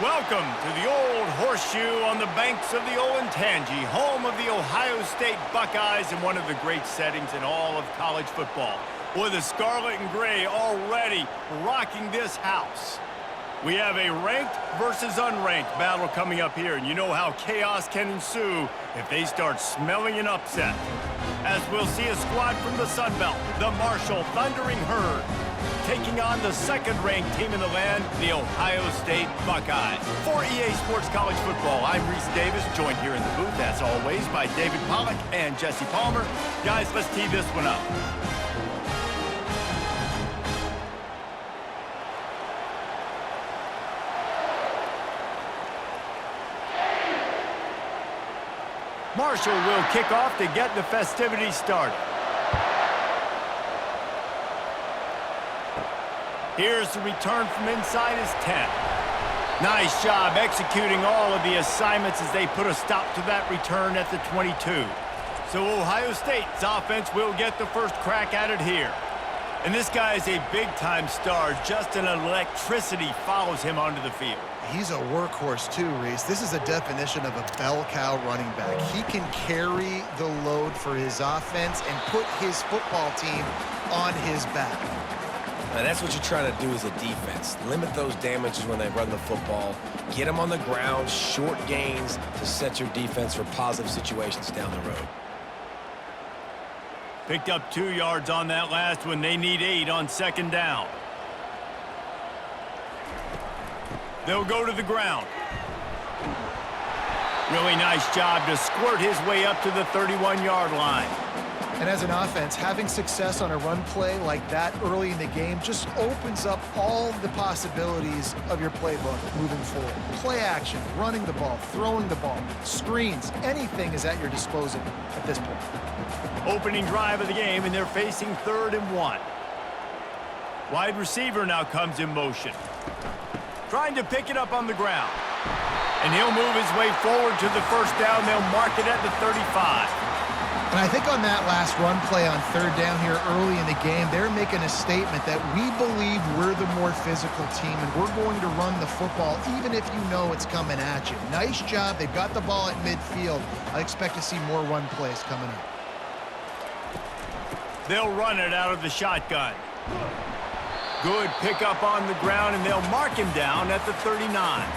Welcome to the Old Horseshoe on the banks of the Olentangy, home of the Ohio State Buckeyes and one of the great settings in all of college football. Boy, the scarlet and gray already rocking this house. We have a ranked versus unranked battle coming up here, and you know how chaos can ensue if they start smelling an upset. As we'll see a squad from the Sun Belt, the Marshall Thundering Herd, taking on the second-ranked team in the land, the Ohio State Buckeyes. For EA Sports College Football, I'm Reese Davis, joined here in the booth, as always, by David Pollack and Jesse Palmer. Guys, let's tee this one up. Marshall will kick off to get the festivities started. Here's the return from inside his 10. Nice job executing all of the assignments as they put a stop to that return at the 22. So Ohio State's offense will get the first crack at it here. And this guy is a big-time star. Just an electricity follows him onto the field. He's a workhorse too, Reese. This is a definition of a bell cow running back. He can carry the load for his offense and put his football team on his back. And that's what you're trying to do as a defense. Limit those damages when they run the football. Get them on the ground, short gains to set your defense for positive situations down the road. Picked up 2 yards on that last one. They need 8 on second down. They'll go to the ground. Really nice job to squirt his way up to the 31-yard line. And as an offense, having success on a run play like that early in the game just opens up all the possibilities of your playbook moving forward. Play action, running the ball, throwing the ball, screens, anything is at your disposal at this point. Opening drive of the game, and they're facing 3rd and 1. Wide receiver now comes in motion. Trying to pick it up on the ground. And he'll move his way forward to the first down. They'll mark it at the 35. And I think on that last run play on 3rd down here early in the game, they're making a statement that we believe we're the more physical team and we're going to run the football even if you know it's coming at you. Nice job. They've got the ball at midfield. I expect to see more run plays coming up. They'll run it out of the shotgun. Good pickup on the ground, and they'll mark him down at the 39.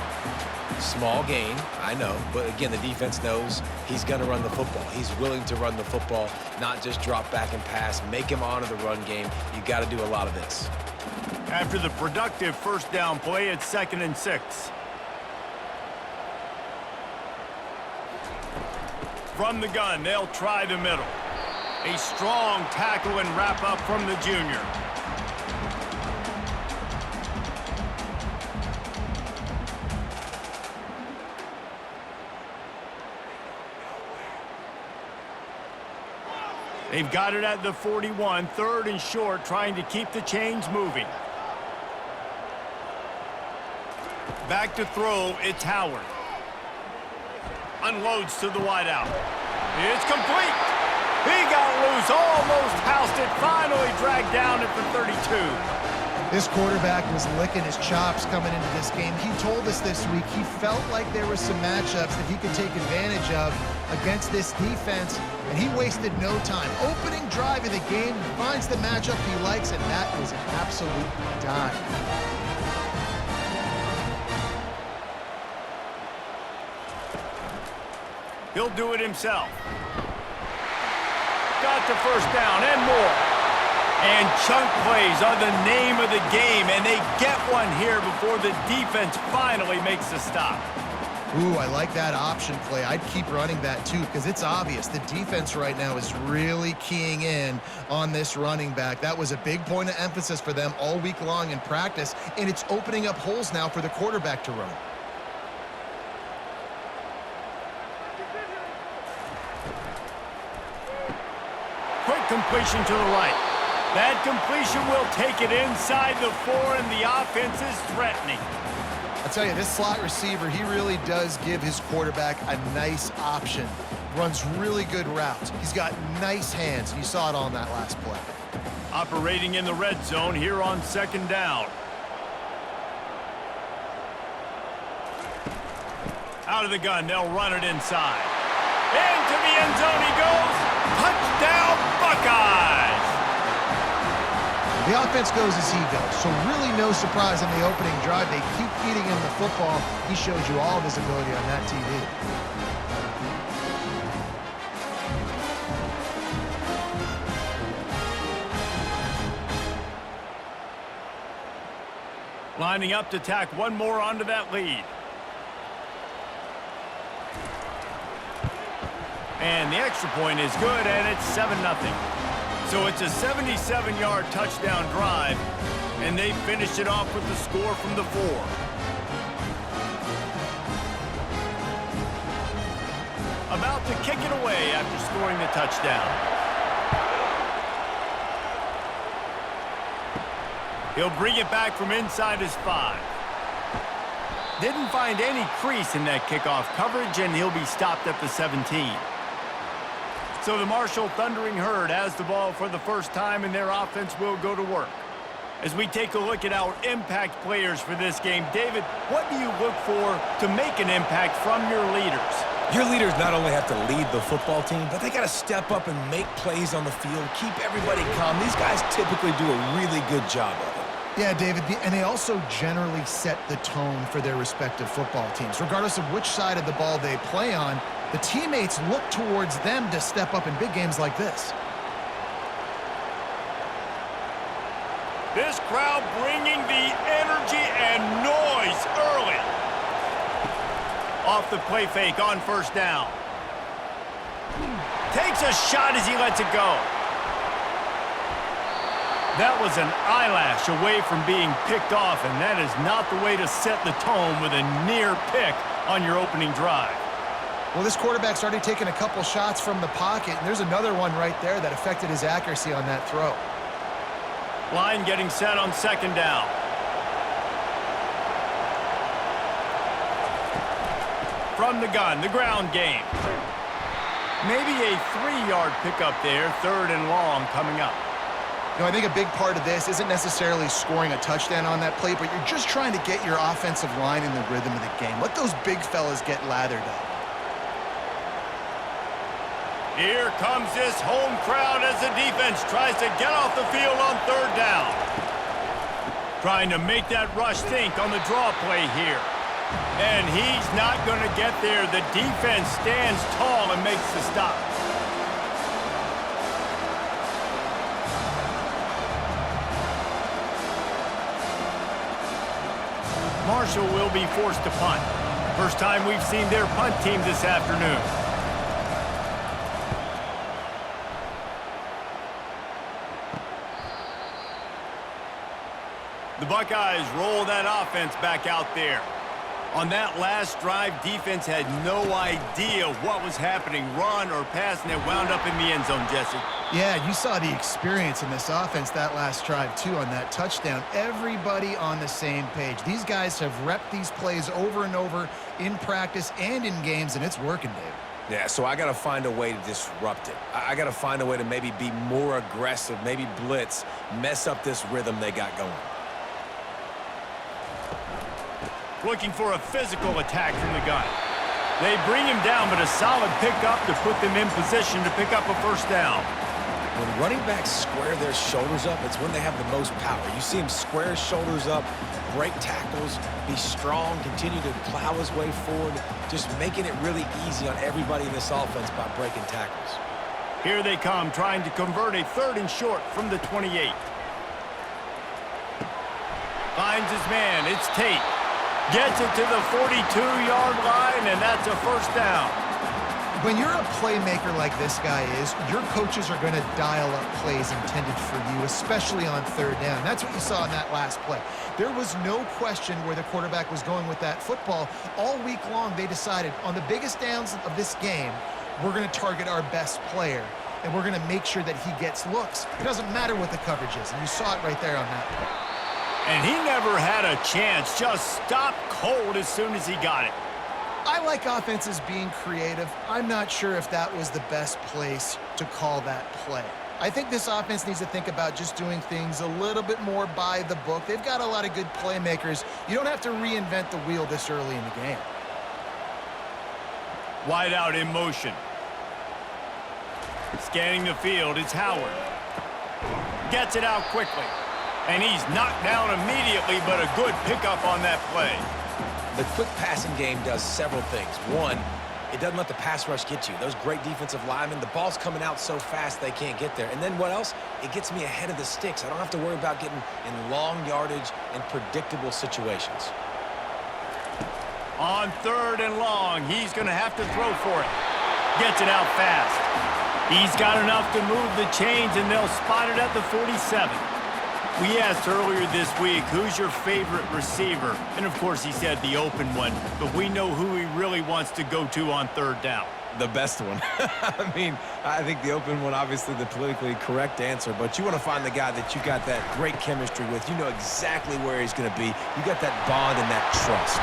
Small gain, I know, but again, the defense knows he's going to run the football. He's willing to run the football, not just drop back and pass, make him honor the run game. You got to do a lot of this. After the productive first down play, it's 2nd and 6. From the gun, they'll try the middle. A strong tackle and wrap up from the junior. They've got it at the 41, 3rd and short, trying to keep the chains moving. Back to throw, it's Howard. Unloads to the wideout. It's complete. He got loose, almost housed it, finally dragged down at the 32. This quarterback was licking his chops coming into this game. He told us this week he felt like there were some matchups that he could take advantage of against this defense, and he wasted no time. Opening drive of the game, he finds the matchup he likes, and that was an absolute dime. He'll do it himself. Got the first down and more. And chunk plays are the name of the game, and they get one here before the defense finally makes a stop. Ooh, I like that option play. I'd keep running that too because it's obvious the defense right now is really keying in on this running back. That was a big point of emphasis for them all week long in practice, and it's opening up holes now for the quarterback to run. Quick completion to the right. That completion will take it inside the 4, and the offense is threatening. I tell you, this slot receiver, he really does give his quarterback a nice option. Runs really good routes. He's got nice hands, and you saw it on that last play. Operating in the red zone here on 2nd down. Out of the gun, they'll run it inside. Into the end zone he goes. Touchdown, Buckeyes! The offense goes as he goes, so really no surprise in the opening drive. They keep feeding him the football. He shows you all of his ability on that TV. Lining up to tack one more onto that lead. And the extra point is good, and it's 7-0. So it's a 77-yard touchdown drive, and they finished it off with the score from the 4. About to kick it away after scoring the touchdown. He'll bring it back from inside his 5. Didn't find any crease in that kickoff coverage, and he'll be stopped at the 17. So the Marshall Thundering Herd has the ball for the first time, and their offense will go to work. As we take a look at our impact players for this game, David, what do you look for to make an impact from your leaders? Your leaders not only have to lead the football team, but they got to step up and make plays on the field, keep everybody calm. These guys typically do a really good job of it. Yeah, David, and they also generally set the tone for their respective football teams. Regardless of which side of the ball they play on, the teammates look towards them to step up in big games like this. This crowd bringing the energy and noise early. Off the play fake on first down. Takes a shot as he lets it go. That was an eyelash away from being picked off, and that is not the way to set the tone with a near pick on your opening drive. Well, this quarterback's already taken a couple shots from the pocket, and there's another one right there that affected his accuracy on that throw. Line getting set on second down. From the gun, the ground game. Maybe a 3-yard pickup there, 3rd and long coming up. You know, I think a big part of this isn't necessarily scoring a touchdown on that play, but you're just trying to get your offensive line in the rhythm of the game. Let those big fellas get lathered up. Here comes this home crowd as the defense tries to get off the field on 3rd down. Trying to make that rush think on the draw play here. And he's not going to get there. The defense stands tall and makes the stop. Marshall will be forced to punt. First time we've seen their punt team this afternoon. The Buckeyes roll that offense back out there. On that last drive, defense had no idea what was happening, run or pass, and it wound up in the end zone, Jesse. Yeah, you saw the experience in this offense that last drive, too, on that touchdown. Everybody on the same page. These guys have repped these plays over and over in practice and in games, and it's working, Dave. Yeah, so I got to find a way to disrupt it. I got to find a way to maybe be more aggressive, maybe blitz, mess up this rhythm they got going. Looking for a physical attack from the gun. They bring him down, but a solid pickup to put them in position to pick up a first down. When running backs square their shoulders up, it's when they have the most power. You see him square his shoulders up, break tackles, be strong, continue to plow his way forward, just making it really easy on everybody in this offense by breaking tackles. Here they come, trying to convert a 3rd and short from the 28. Finds his man, it's Tate. Gets it to the 42-yard line, and that's a first down. When you're a playmaker like this guy is, your coaches are going to dial up plays intended for you, especially on 3rd down. That's what you saw in that last play. There was no question where the quarterback was going with that football. All week long, they decided on the biggest downs of this game, we're going to target our best player, and we're going to make sure that he gets looks. It doesn't matter what the coverage is, and you saw it right there on that play. And he never had a chance, just stopped cold as soon as he got it. I like offenses being creative. I'm not sure if that was the best place to call that play. I think this offense needs to think about just doing things a little bit more by the book. They've got a lot of good playmakers. You don't have to reinvent the wheel this early in the game. Wide out in motion. Scanning the field, it's Howard. Gets it out quickly. And he's knocked down immediately, but a good pickup on that play. The quick passing game does several things. One, it doesn't let the pass rush get you. Those great defensive linemen, the ball's coming out so fast they can't get there. And then what else? It gets me ahead of the sticks. I don't have to worry about getting in long yardage and predictable situations. On 3rd and long, he's going to have to throw for it. Gets it out fast. He's got enough to move the chains, and they'll spot it at the 47. We asked earlier this week, who's your favorite receiver? And, of course, he said the open one. But we know who he really wants to go to on 3rd down. The best one. I mean, I think the open one, obviously the politically correct answer, but you want to find the guy that you got that great chemistry with. You know exactly where he's going to be. You got that bond and that trust.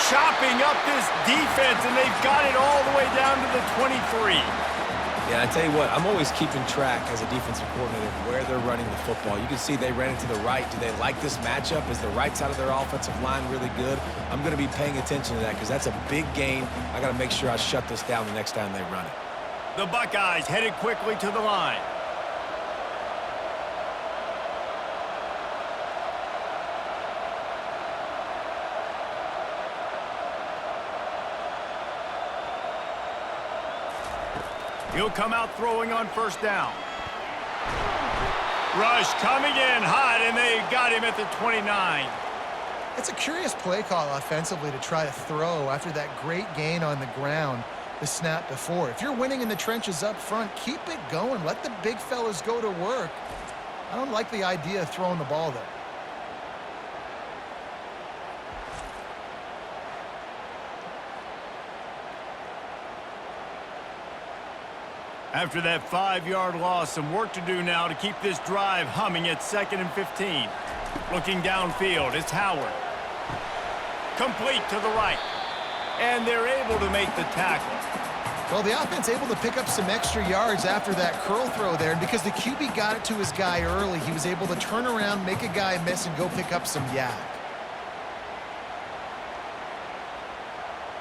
Chopping up this defense, and they've got it all the way down to the 23. Yeah, I tell you what, I'm always keeping track as a defensive coordinator of where they're running the football. You can see they ran it to the right. Do they like this matchup? Is the right side of their offensive line really good? I'm going to be paying attention to that because that's a big gain. I got to make sure I shut this down the next time they run it. The Buckeyes headed quickly to the line. He'll come out throwing on 1st down. Rush coming in hot, and they got him at the 29. It's a curious play call offensively to try to throw after that great gain on the ground the snap before. If you're winning in the trenches up front, keep it going. Let the big fellas go to work. I don't like the idea of throwing the ball there. After that 5-yard loss, some work to do now to keep this drive humming at 2nd and 15. Looking downfield, it's Howard. Complete to the right. And they're able to make the tackle. Well, the offense able to pick up some extra yards after that curl throw there. And because the QB got it to his guy early, he was able to turn around, make a guy miss, and go pick up some yak.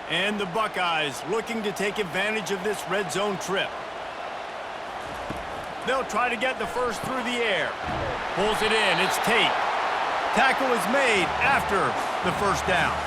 And the Buckeyes looking to take advantage of this red zone trip. They'll try to get the first through the air. Pulls it in. It's Tate. Tackle is made after the 1st down.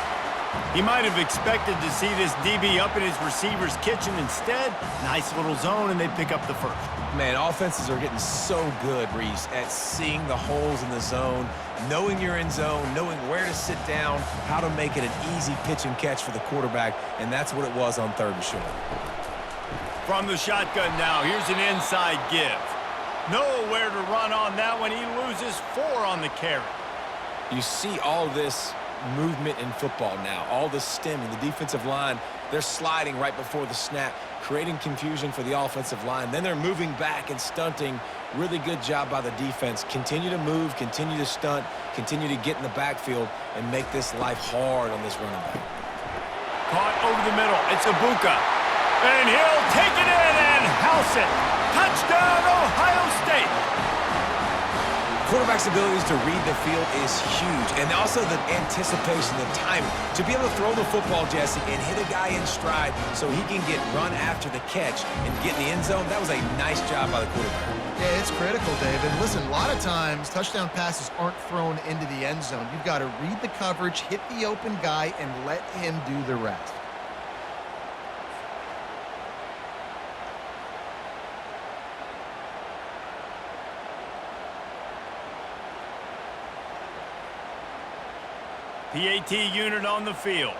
He might have expected to see this DB up in his receiver's kitchen. Instead, nice little zone, and they pick up the first. Man, offenses are getting so good, Reese, at seeing the holes in the zone, knowing you're in zone, knowing where to sit down, how to make it an easy pitch and catch for the quarterback, and that's what it was on 3rd and short. From the shotgun now, here's an inside give. Nowhere to run on that one. He loses 4 on the carry. You see all this movement in football now, all the stemming, the defensive line, they're sliding right before the snap, creating confusion for the offensive line. Then they're moving back and stunting. Really good job by the defense. Continue to move, continue to stunt, continue to get in the backfield and make this life hard on this running back. Caught over the middle. It's Ibuka. And he'll take it in and house it. Touchdown, Ohio State. Quarterback's abilities to read the field is huge. And also the anticipation, the timing. To be able to throw the football, Jesse, and hit a guy in stride so he can get run after the catch and get in the end zone, that was a nice job by the quarterback. Yeah, it's critical, David. Listen, a lot of times touchdown passes aren't thrown into the end zone. You've got to read the coverage, hit the open guy, and let him do the rest. PAT unit on the field.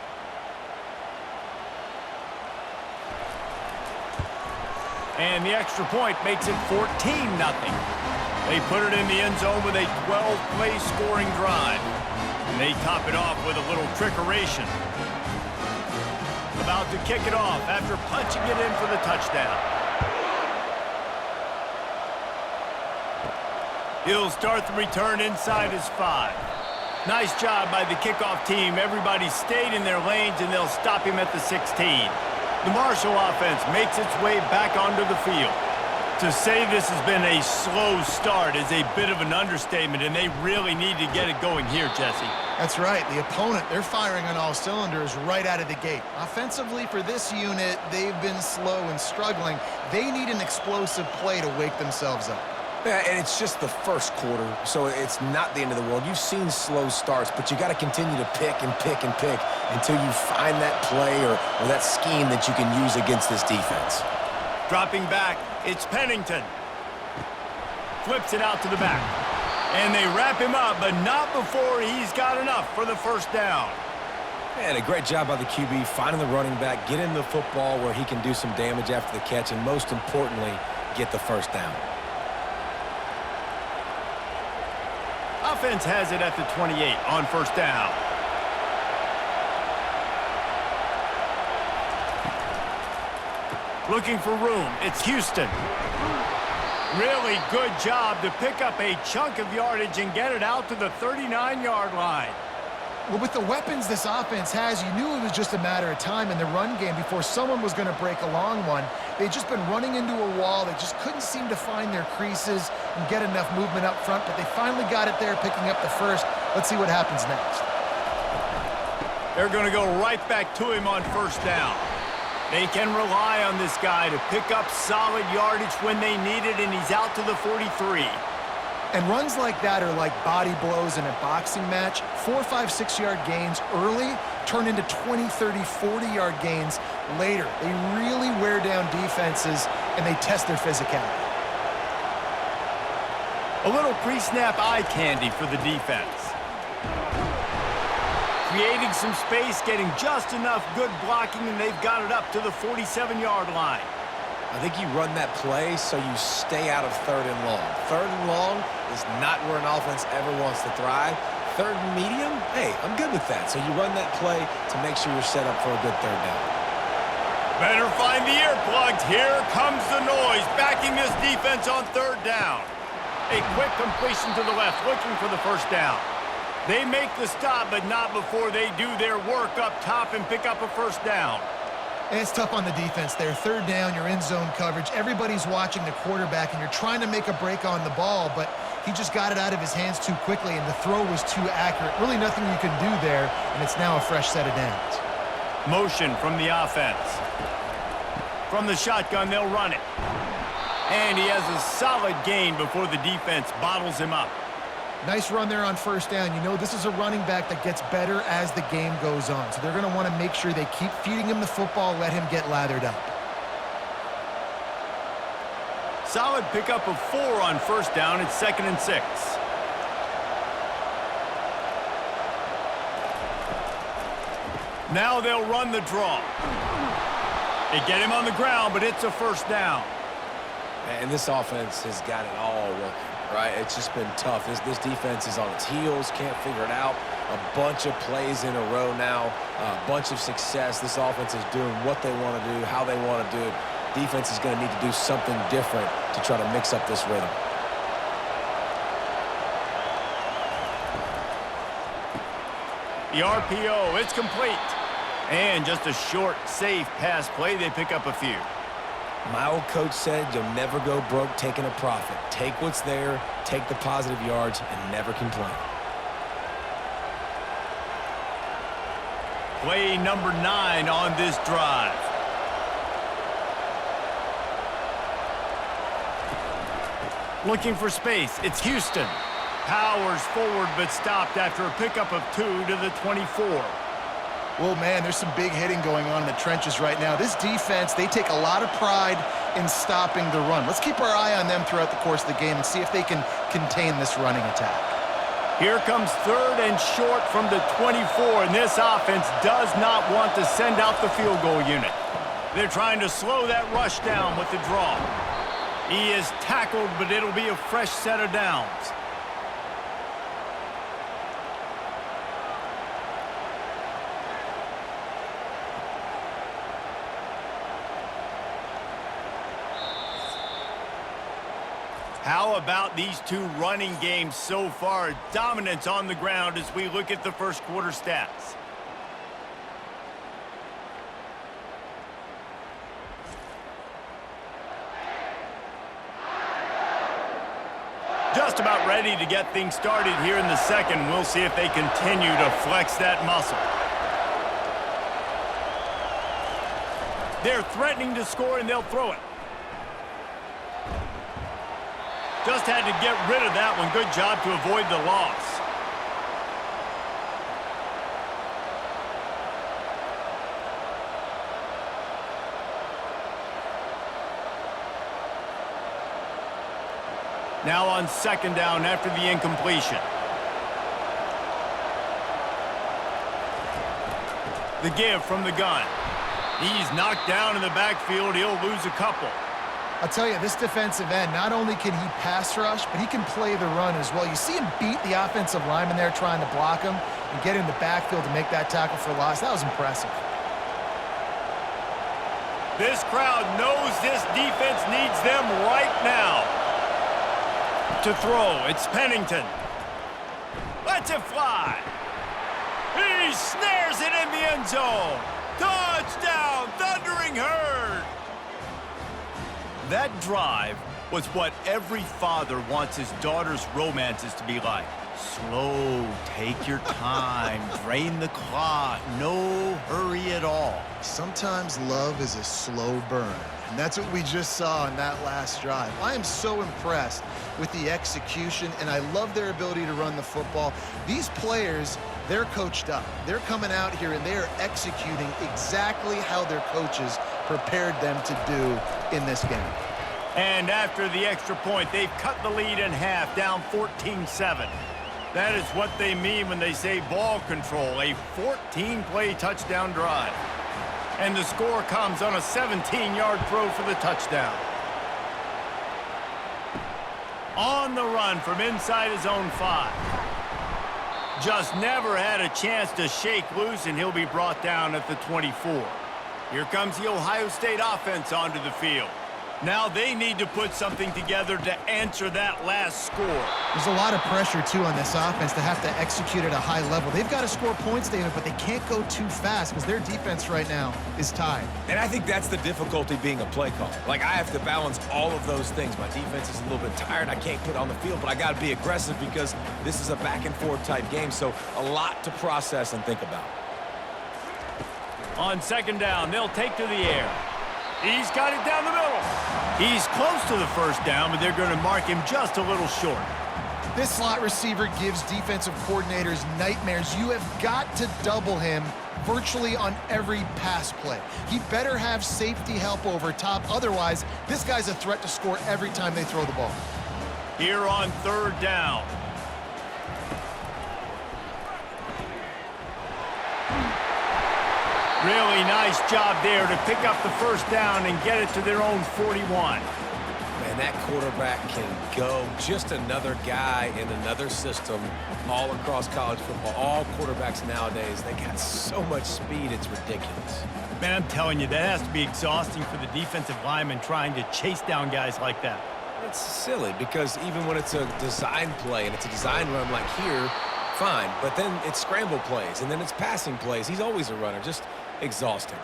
And the extra point makes it 14-0. They put it in the end zone with a 12-play scoring drive. And they top it off with a little trickeration. About to kick it off after punching it in for the touchdown. He'll start the return inside his 5. Nice job by the kickoff team. Everybody stayed in their lanes, and they'll stop him at the 16. The Marshall offense makes its way back onto the field. To say this has been a slow start is a bit of an understatement, and they really need to get it going here, Jesse. That's right. The opponent, they're firing on all cylinders right out of the gate. Offensively, for this unit, they've been slow and struggling. They need an explosive play to wake themselves up. Yeah, and it's just the first quarter, so it's not the end of the world. You've seen slow starts, but you got to continue to pick and pick and pick until you find that play or that scheme that you can use against this defense. Dropping back, it's Pennington. Flips it out to the back. And they wrap him up, but not before he's got enough for the first down. And a great job by the QB finding the running back, get him the football where he can do some damage after the catch, and most importantly, get the first down. Offense has it at the 28 on first down. Looking for room. It's Houston. Really good job to pick up a chunk of yardage and get it out to the 39-yard line. Well, with the weapons this offense has, you knew it was just a matter of time in the run game before someone was going to break a long one. They'd just been running into a wall. They just couldn't seem to find their creases and get enough movement up front, but they finally got it there, picking up the first. Let's see what happens next. They're going to go right back to him on first down. They can rely on this guy to pick up solid yardage when they need it, and he's out to the 43. And runs like that are like body blows in a boxing match. 4, 5, 6-yard gains early turn into 20, 30, 40-yard gains later. They really wear down defenses, and they test their physicality. A little pre-snap eye candy for the defense. Creating some space, getting just enough good blocking, and they've got it up to the 47-yard line. I think you run that play so you stay out of third and long. Third and long is not where an offense ever wants to thrive. Third and medium, hey, I'm good with that. So you run that play to make sure you're set up for a good third down. Better find the earplugs. Here comes the noise, backing this defense on third down. A quick completion to the left, looking for the first down. They make the stop, but not before they do their work up top and pick up a first down. And it's tough on the defense there. Third down, you're in zone coverage. Everybody's watching the quarterback, and you're trying to make a break on the ball, but he just got it out of his hands too quickly, and the throw was too accurate. Really nothing you can do there, and it's now a fresh set of downs. Motion from the offense. From the shotgun, they'll run it. And he has a solid gain before the defense bottles him up. Nice run there on first down. You know, this is a running back that gets better as the game goes on. So they're going to want to make sure they keep feeding him the football, let him get lathered up. Solid pickup of 4 on first down. It's 2nd and 6. Now they'll run the draw. They get him on the ground, but it's a first down. And this offense has got it all working. Right, it's just been tough. This defense is on its heels, can't figure it out. A bunch of plays in a row now, a bunch of success. This offense is doing what they want to do, how they want to do it. Defense is going to need to do something different to try to mix up this rhythm. The RPO, it's complete. And just a short, safe pass play. They pick up a few. My old coach said you'll never go broke taking a profit. Take what's there, take the positive yards, and never complain. Play number 9 on this drive. Looking for space. It's Houston. Powers forward, but stopped after a pickup of 2 to the 24. Well, man, there's some big hitting going on in the trenches right now. This defense, they take a lot of pride in stopping the run. Let's keep our eye on them throughout the course of the game and see if they can contain this running attack. Here comes 3rd and short from the 24, and this offense does not want to send out the field goal unit. They're trying to slow that rush down with the draw. He is tackled, but it'll be a fresh set of downs. How about these two running games so far? Dominance on the ground as we look at the first quarter stats. just about ready to get things started here in the second. We'll see if they continue to flex that muscle. They're threatening to score, and they'll throw it. Just had to get rid of that one. Good job to avoid the loss. Now on second down after the incompletion. The give from the gun. He's knocked down in the backfield. He'll lose a couple. I'll tell you, this defensive end, not only can he pass rush, but he can play the run as well. You see him beat the offensive lineman there trying to block him and get in the backfield to make that tackle for loss. That was impressive. This crowd knows this defense needs them right now. To throw, it's Pennington. Lets it fly. He snares it in the end zone. Touchdown, Thundering Herd. That drive was what every father wants his daughter's romances to be like. Slow, take your time, drain the clock, no hurry at all. Sometimes love is a slow burn, and that's what we just saw in that last drive. I am so impressed with the execution, and I love their ability to run the football. These players, they're coached up. They're coming out here, and they're executing exactly how their coaches prepared them to do in this game. And after the extra point, they've cut the lead in half, down 14-7. That is what they mean when they say ball control, a 14-play touchdown drive. And the score comes on a 17-yard throw for the touchdown. On the run from inside his own 5. Just never had a chance to shake loose, and he'll be brought down at the 24. Here comes the Ohio State offense onto the field. Now they need to put something together to answer that last score. There's a lot of pressure, too, on this offense to have to execute at a high level. They've got to score points, David, but they can't go too fast because their defense right now is tied. And I think that's the difficulty being a play caller. Like, I have to balance all of those things. My defense is a little bit tired. I can't put it on the field, but I got to be aggressive because this is a back-and-forth type game, so a lot to process and think about. On second down, they'll take to the air. He's got it down the middle. He's close to the first down, but they're going to mark him just a little short. This slot receiver gives defensive coordinators nightmares. You have got to double him virtually on every pass play. He better have safety help over top. Otherwise, this guy's a threat to score every time they throw the ball. Here on third down. Really nice job there to pick up the first down and get it to their own 41. Man, that quarterback can go. Just another guy in another system all across college football. All quarterbacks nowadays, they got so much speed, it's ridiculous. Man, I'm telling you, that has to be exhausting for the defensive lineman trying to chase down guys like that. It's silly because even when it's a design play and it's a design run like here, fine. But then it's scramble plays and then it's passing plays. He's always a runner. Just exhausting.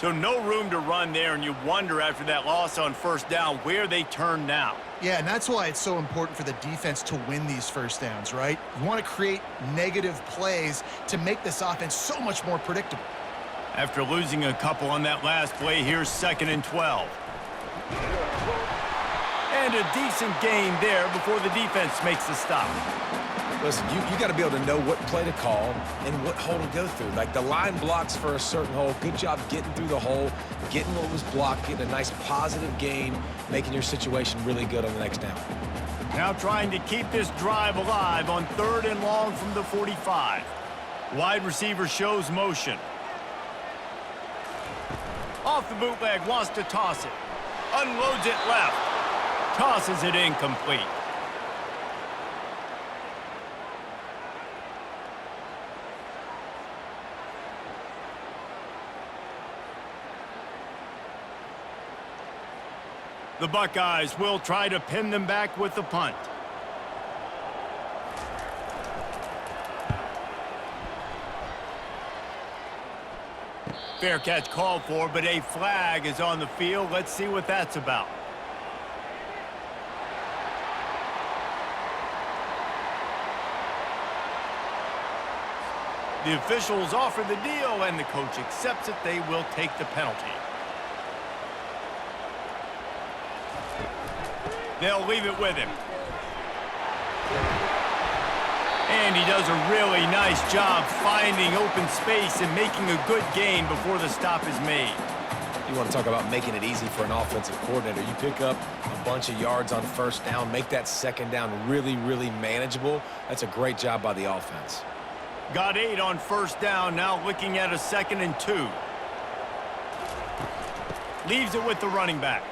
So no room to run there, and you wonder after that loss on first down where they turn now. Yeah, and that's why it's so important for the defense to win these first downs, right? You want to create negative plays to make this offense so much more predictable. After losing a couple on that last play, here's 2nd and 12. And a decent gain there before the defense makes the stop. Listen, you got to be able to know what play to call and what hole to go through. Like, the line blocks for a certain hole. Good job getting through the hole, getting what was blocked, getting a nice positive gain, making your situation really good on the next down. Now trying to keep this drive alive on 3rd and long from the 45. Wide receiver shows motion. Off the bootleg, wants to toss it. Unloads it left. Tosses it incomplete. The Buckeyes will try to pin them back with the punt. Fair catch called for, but a flag is on the field. Let's see what that's about. The officials offer the deal, and the coach accepts it. They will take the penalty. They'll leave it with him. And he does a really nice job finding open space and making a good gain before the stop is made. You want to talk about making it easy for an offensive coordinator. You pick up a bunch of yards on first down, make that second down really, really manageable. That's a great job by the offense. Got 8 on first down, now looking at a 2nd and 2. Leaves it with the running back.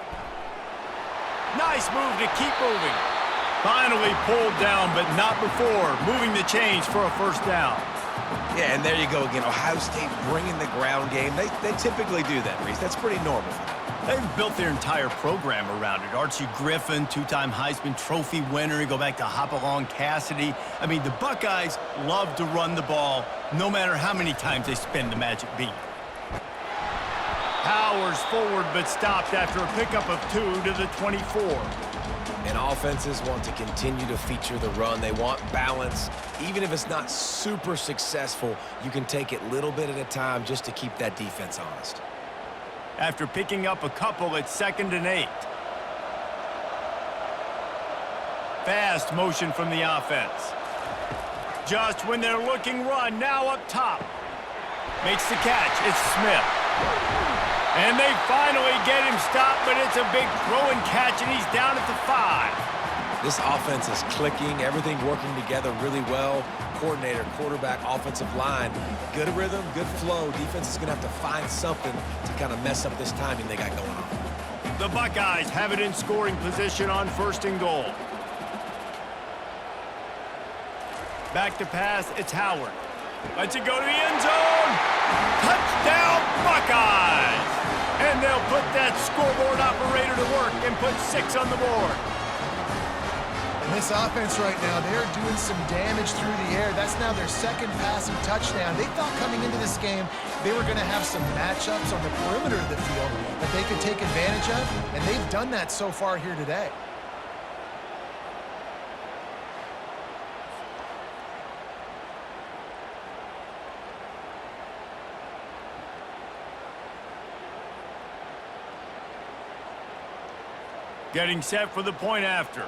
Nice move to keep moving. Finally pulled down, but not before. Moving the chains for a first down. Yeah, and there you go again. Ohio State bringing the ground game. They typically do that, Reese. That's pretty normal for them. They've built their entire program around it. Archie Griffin, 2-time Heisman Trophy winner. You go back to Hopalong Cassidy. I mean, the Buckeyes love to run the ball, no matter how many times they spin the magic beat. Powers forward, but stopped after a pickup of 2 to the 24. And offenses want to continue to feature the run. They want balance. Even if it's not super successful, you can take it little bit at a time just to keep that defense honest. After picking up a couple, it's 2nd and 8. Fast motion from the offense. Just when they're looking run, now up top. Makes the catch. It's Smith. And they finally get him stopped, but it's a big throw and catch, and he's down at the 5. This offense is clicking, everything working together really well. Coordinator, quarterback, offensive line, good rhythm, good flow. Defense is going to have to find something to kind of mess up this timing they got going on. The Buckeyes have it in scoring position on 1st and goal. Back to pass, it's Howard. Lets it go to the end zone. Touchdown, Buckeyes! And they'll put that scoreboard operator to work and put 6 on the board. And this offense right now, they're doing some damage through the air. That's now their 2nd passing touchdown. They thought coming into this game they were going to have some matchups on the perimeter of the field that they could take advantage of, and they've done that so far here today. Getting set for the point after.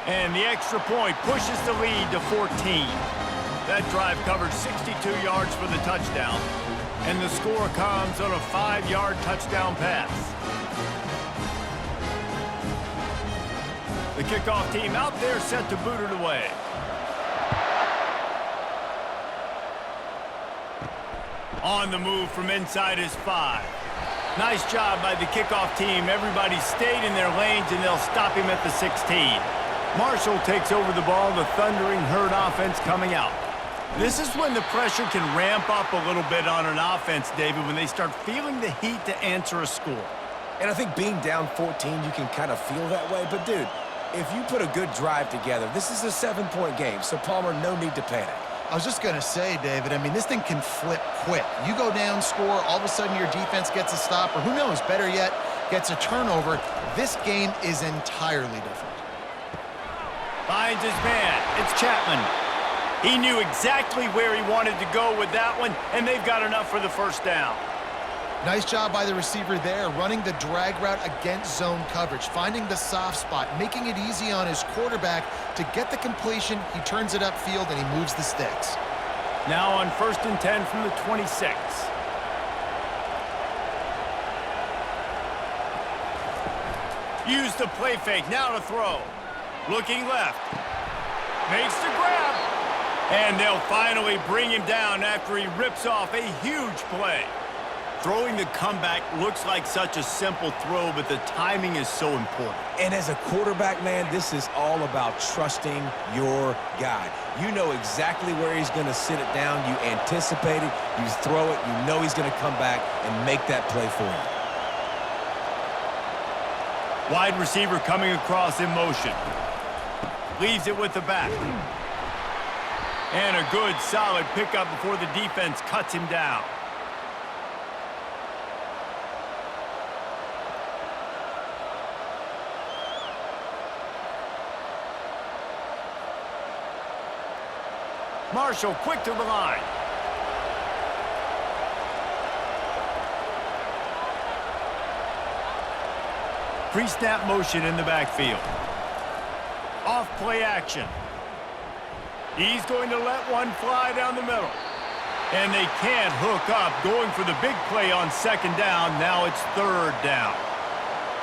And the extra point pushes the lead to 14. That drive covered 62 yards for the touchdown. And the score comes on a 5-yard touchdown pass. The kickoff team out there set to boot it away. On the move from inside his 5. Nice job by the kickoff team. Everybody stayed in their lanes, and they'll stop him at the 16. Marshall takes over the ball, the thundering herd offense coming out. This is when the pressure can ramp up a little bit on an offense, David, when they start feeling the heat to answer a score. And I think being down 14, you can kind of feel that way. But, dude, if you put a good drive together, this is a 7-point game, so Palmer, no need to panic. I was just going to say, David, I mean, this thing can flip quick. You go down, score, all of a sudden your defense gets a stop, or who knows, better yet, gets a turnover. This game is entirely different. Finds his man. It's Chapman. He knew exactly where he wanted to go with that one, and they've got enough for the first down. Nice job by the receiver there, running the drag route against zone coverage, finding the soft spot, making it easy on his quarterback to get the completion. He turns it upfield, and he moves the sticks. Now on 1st and 10 from the 26. Use the play fake, now to throw. Looking left. Makes the grab. And they'll finally bring him down after he rips off a huge play. Throwing the comeback looks like such a simple throw, but the timing is so important. And as a quarterback, man, this is all about trusting your guy. You know exactly where he's going to sit it down. You anticipate it. You throw it. You know he's going to come back and make that play for you. Wide receiver coming across in motion. Leaves it with the back. And a good, solid pickup before the defense cuts him down. Marshall quick to the line. Pre-snap motion in the backfield. Off play action. He's going to let one fly down the middle. And they can't hook up, going for the big play on second down. Now it's third down.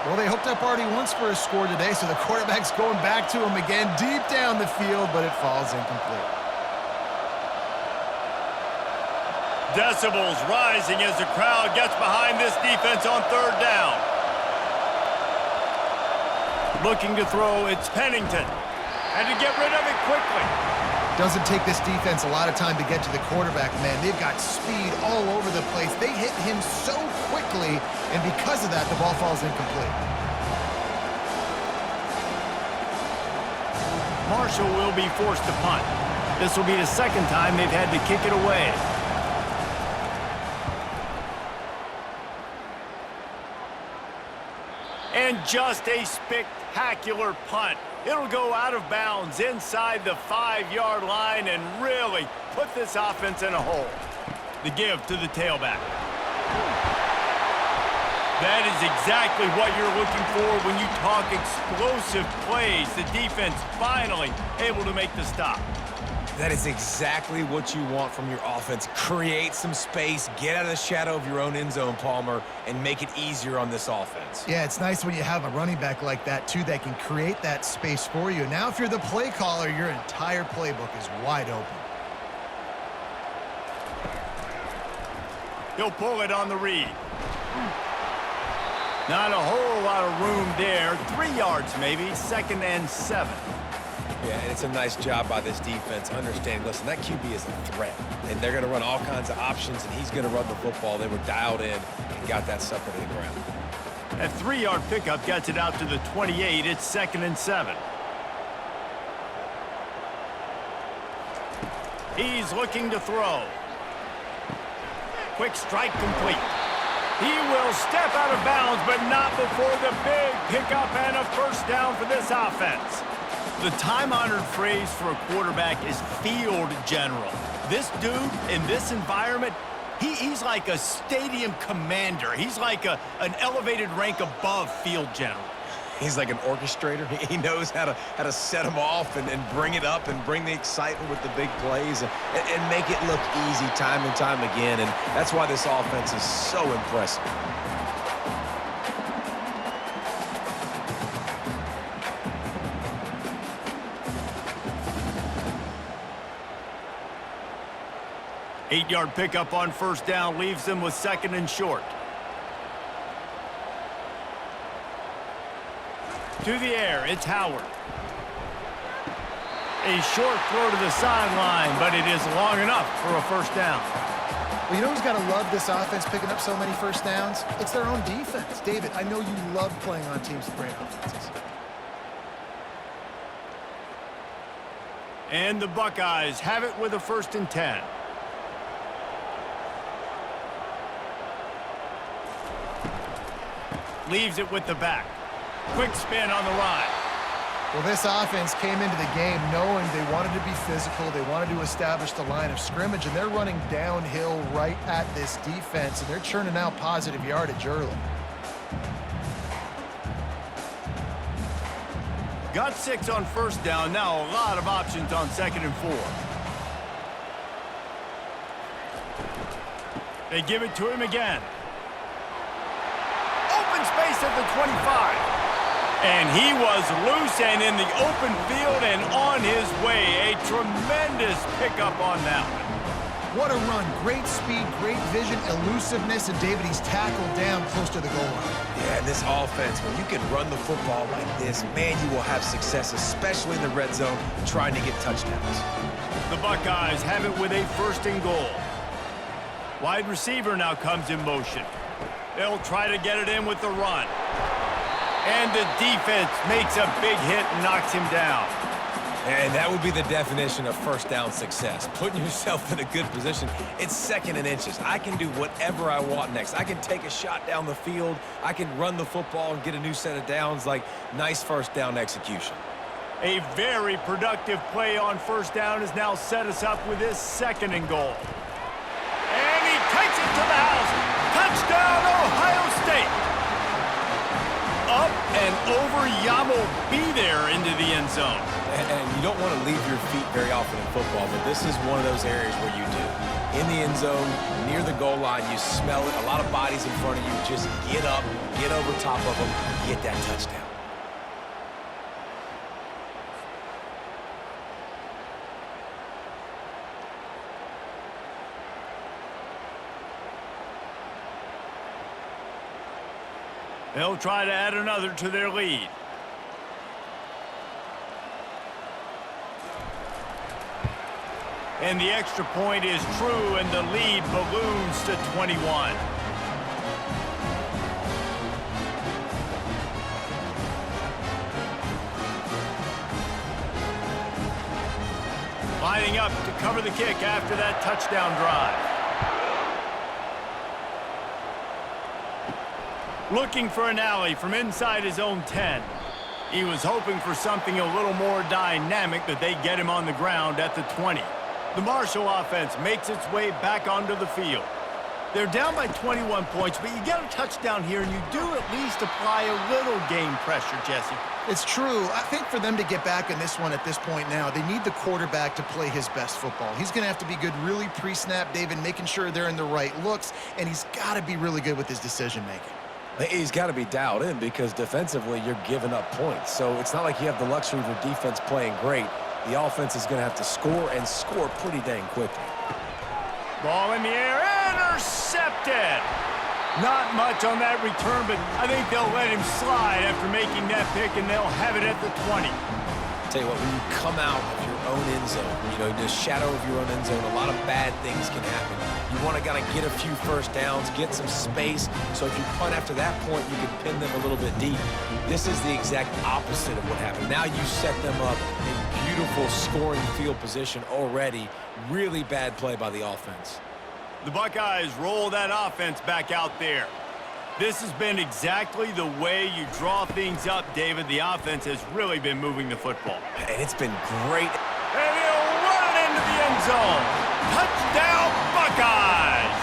Well, they hooked up already once for a score today, so the quarterback's going back to him again deep down the field, but it falls incomplete. Decibels rising as the crowd gets behind this defense on third down. Looking to throw, it's Pennington. And to get rid of it quickly. Doesn't take this defense a lot of time to get to the quarterback, man. They've got speed all over the place. They hit him so quickly, and because of that, the ball falls incomplete. Marshall will be forced to punt. This will be the second time they've had to kick it away. And just a spectacular punt. It'll go out of bounds inside the 5-yard line and really put this offense in a hole. The give to the tailback. That is exactly what you're looking for when you talk explosive plays. The defense finally able to make the stop. That is exactly what you want from your offense. Create some space, get out of the shadow of your own end zone, Palmer, and make it easier on this offense. Yeah, it's nice when you have a running back like that, too, that can create that space for you. Now, if you're the play caller, your entire playbook is wide open. He'll pull it on the read. Not a whole lot of room there. 3 yards maybe, 2nd and 7. Yeah, and it's a nice job by this defense understanding, listen, that QB is a threat, and they're going to run all kinds of options, and he's going to run the football. They were dialed in and got that sucker to the ground. That 3-yard pickup gets it out to the 28. It's 2nd and 7. He's looking to throw. Quick strike complete. He will step out of bounds, but not before the big pickup and a first down for this offense. The time-honored phrase for a quarterback is field general. This dude in this environment, he's like a stadium commander. He's like an elevated rank above field general. He's like an orchestrator. He knows how to set them off and bring it up and bring the excitement with the big plays and make it look easy time and time again. And that's why this offense is so impressive. Eight-yard pickup on first down leaves them with 2nd and short. To the air, it's Howard. A short throw to the sideline, but it is long enough for a first down. Well, you know who's got to love this offense picking up so many first downs? It's their own defense. David, I know you love playing on teams with great offenses. And the Buckeyes have it with a 1st and 10. Leaves it with the back. Quick spin on the ride. Well, this offense came into the game knowing they wanted to be physical. They wanted to establish the line of scrimmage, and they're running downhill right at this defense, and they're churning out positive yardage early. Got 6 on first down. Now a lot of options on 2nd and 4. They give it to him again. Open space at the 25. And he was loose and in the open field and on his way. A tremendous pickup on that one. What a run. Great speed, great vision, elusiveness, and David, he's tackled down close to the goal line. Yeah, this offense, when you can run the football like this, man, you will have success, especially in the red zone, trying to get touchdowns. The Buckeyes have it with a 1st and goal. Wide receiver now comes in motion. They'll try to get it in with the run. And the defense makes a big hit and knocks him down. And that would be the definition of first down success. Putting yourself in a good position. It's 2nd and inches. I can do whatever I want next. I can take a shot down the field. I can run the football and get a new set of downs. Like, nice first down execution. A very productive play on first down has now set us up with this 2nd and goal. And he takes it to the house. Touchdown, Ohio State. Up and over Yamo be there into the end zone. And you don't want to leave your feet very often in football, but this is one of those areas where you do. In the end zone, near the goal line, you smell it. A lot of bodies in front of you. Just get up, get over top of them, get that touchdown. They'll try to add another to their lead. And the extra point is true, and the lead balloons to 21. Lining up to cover the kick after that touchdown drive. Looking for an alley from inside his own 10. He was hoping for something a little more dynamic, but they get him on the ground at the 20. The Marshall offense makes its way back onto the field. They're down by 21 points, but you get a touchdown here, and you do at least apply a little game pressure, Jesse. It's true. I think for them to get back in this one at this point now, they need the quarterback to play his best football. He's going to have to be good really pre-snap, David, making sure they're in the right looks, and he's got to be really good with his decision-making. He's got to be dialed in because defensively you're giving up points. So it's not like you have the luxury of your defense playing great. The offense is going to have to score and score pretty dang quickly. Ball in the air, intercepted. Not much on that return, but I think they'll let him slide after making that pick, and they'll have it at the 20. Tell you what, when you come out of your own end zone, in the shadow of your own end zone, a lot of bad things can happen. You want to kind of get a few first downs, get some space, so if you punt after that point, you can pin them a little bit deep. This is the exact opposite of what happened. Now you set them up in beautiful scoring field position already. Really bad play by the offense. The Buckeyes roll that offense back out there. This has been exactly the way you draw things up, David. The offense has really been moving the football. And it's been great. And he'll run it into the end zone. Touchdown, Buckeyes!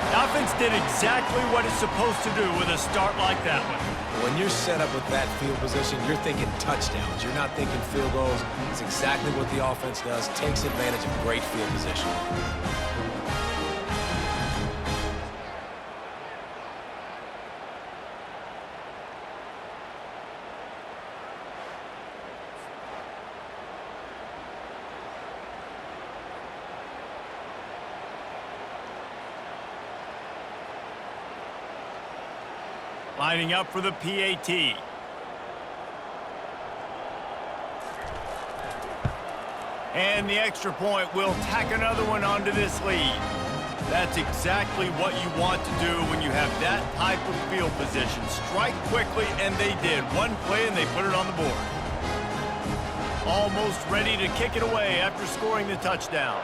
The offense did exactly what it's supposed to do with a start like that one. When you're set up with that field position, you're thinking touchdowns. You're not thinking field goals. It's exactly what the offense does. Takes advantage of great field position. Lining up for the PAT. And the extra point will tack another one onto this lead. That's exactly what you want to do when you have that type of field position. Strike quickly, and they did. One play, and they put it on the board. Almost ready to kick it away after scoring the touchdown.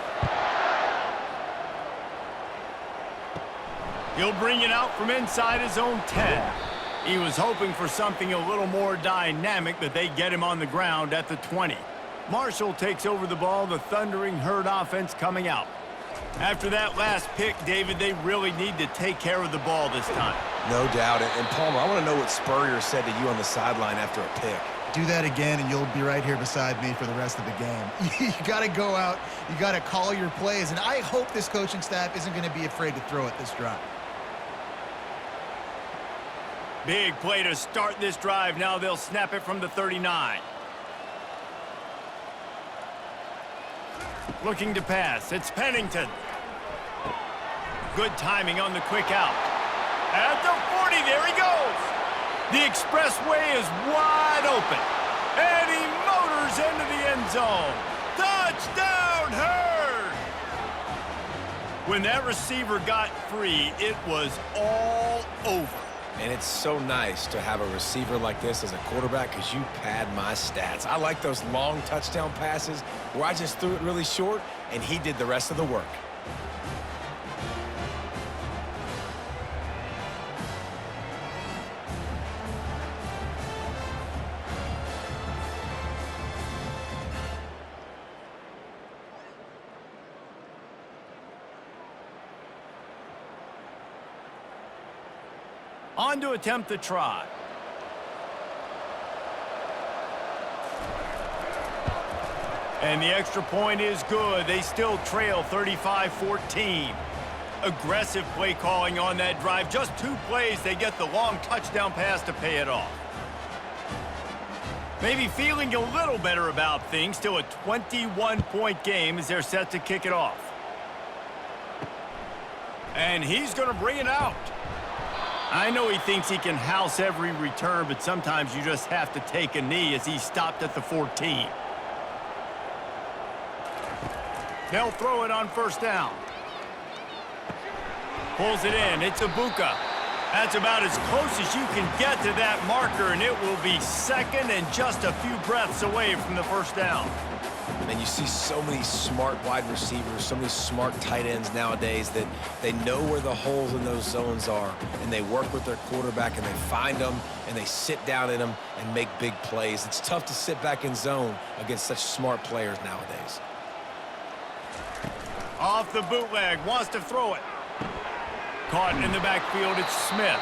He'll bring it out from inside his own 10. He was hoping for something a little more dynamic, but they get him on the ground at the 20. Marshall takes over the ball, the Thundering Herd offense coming out. After that last pick, David, they really need to take care of the ball this time. No doubt. And Palmer, I want to know what Spurrier said to you on the sideline after a pick. Do that again, and you'll be right here beside me for the rest of the game. You got to go out. You got to call your plays, and I hope this coaching staff isn't going to be afraid to throw it this drive. Big play to start this drive. Now they'll snap it from the 39. Looking to pass. It's Pennington. Good timing on the quick out. At the 40, there he goes. The expressway is wide open. And he motors into the end zone. Touchdown, Herd! When that receiver got free, it was all over. And it's so nice to have a receiver like this as a quarterback because you pad my stats. I like those long touchdown passes where I just threw it really short and he did the rest of the work. On to attempt the try. And the extra point is good. They still trail 35-14. Aggressive play calling on that drive. Just 2 plays, they get the long touchdown pass to pay it off. Maybe feeling a little better about things. Still a 21-point game as they're set to kick it off. And he's going to bring it out. I know he thinks he can house every return, but sometimes you just have to take a knee as he stopped at the 14. They'll throw it on first down. Pulls it in. It's Ibuka. That's about as close as you can get to that marker, and it will be second and just a few breaths away from the first down. And you see so many smart wide receivers, so many smart tight ends nowadays that they know where the holes in those zones are, and they work with their quarterback, and they find them, and they sit down in them and make big plays. It's tough to sit back in zone against such smart players nowadays. Off the bootleg, wants to throw it. Caught in the backfield, it's Smith.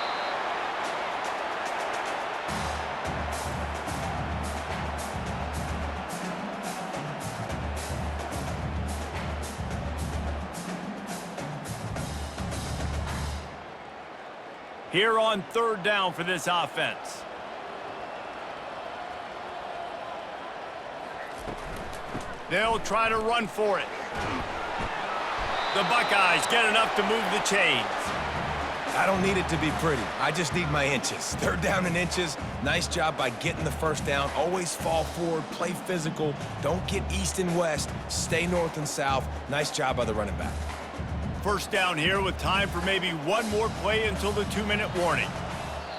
Here on third down for this offense. They'll try to run for it. The Buckeyes get enough to move the chains. I don't need it to be pretty. I just need my inches. Third down and inches. Nice job by getting the first down. Always fall forward, play physical. Don't get east and west. Stay north and south. Nice job by the running back. First down here with time for maybe one more play until the 2-minute warning.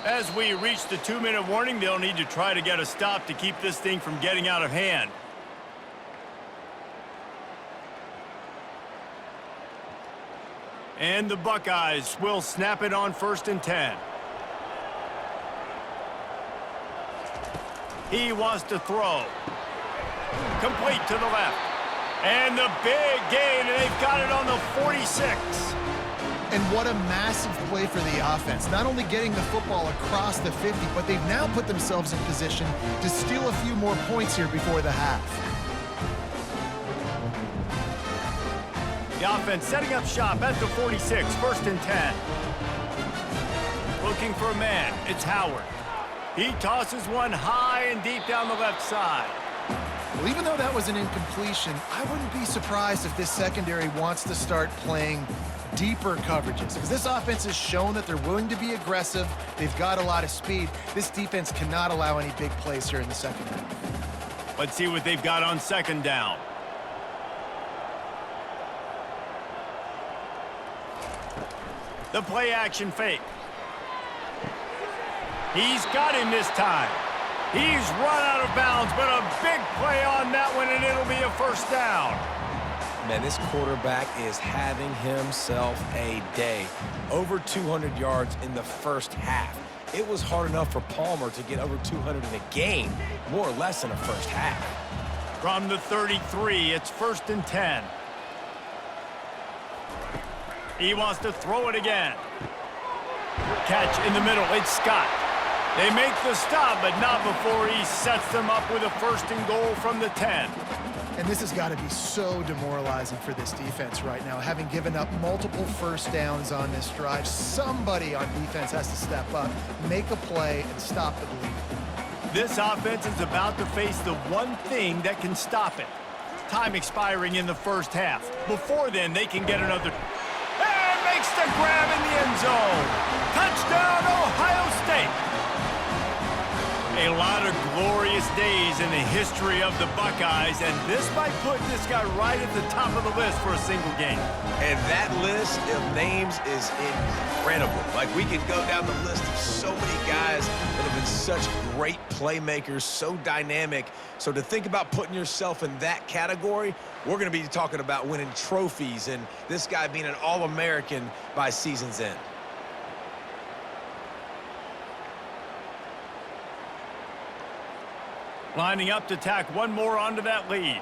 As we reach the 2-minute warning, they'll need to try to get a stop to keep this thing from getting out of hand. And the Buckeyes will snap it on 1st and 10. He wants to throw. Complete to the left. And the big gain, and they've got it on the 46. And what a massive play for the offense. Not only getting the football across the 50, but they've now put themselves in position to steal a few more points here before the half. The offense setting up shop at the 46, 1st and 10. Looking for a man, it's Howard. He tosses one high and deep down the left side. Well, even though that was an incompletion, I wouldn't be surprised if this secondary wants to start playing deeper coverages, because this offense has shown that they're willing to be aggressive. They've got a lot of speed. This defense cannot allow any big plays here in the second half. Let's see what they've got on 2nd down. The play action fake. He's got him this time. He's run out of bounds, but a big play on that one, and it'll be a first down. Man, this quarterback is having himself a day. Over 200 yards in the first half. It was hard enough for Palmer to get over 200 in a game, more or less in a first half. From the 33, it's 1st and 10. He wants to throw it again. Catch in the middle, it's Scott. They make the stop, but not before he sets them up with a 1st and goal from the 10. And this has got to be so demoralizing for this defense right now. Having given up multiple first downs on this drive, somebody on defense has to step up, make a play, and stop the bleed. This offense is about to face the one thing that can stop it. Time expiring in the first half. Before then, they can get another... And makes the grab in the end zone. Touchdown, Ohio State. A lot of glorious days in the history of the Buckeyes, and this might put this guy right at the top of the list for a single game. And that list of names is incredible. Like, we could go down the list of so many guys that have been such great playmakers, so dynamic. So to think about putting yourself in that category, we're going to be talking about winning trophies and this guy being an All-American by season's end. Lining up to tack one more onto that lead.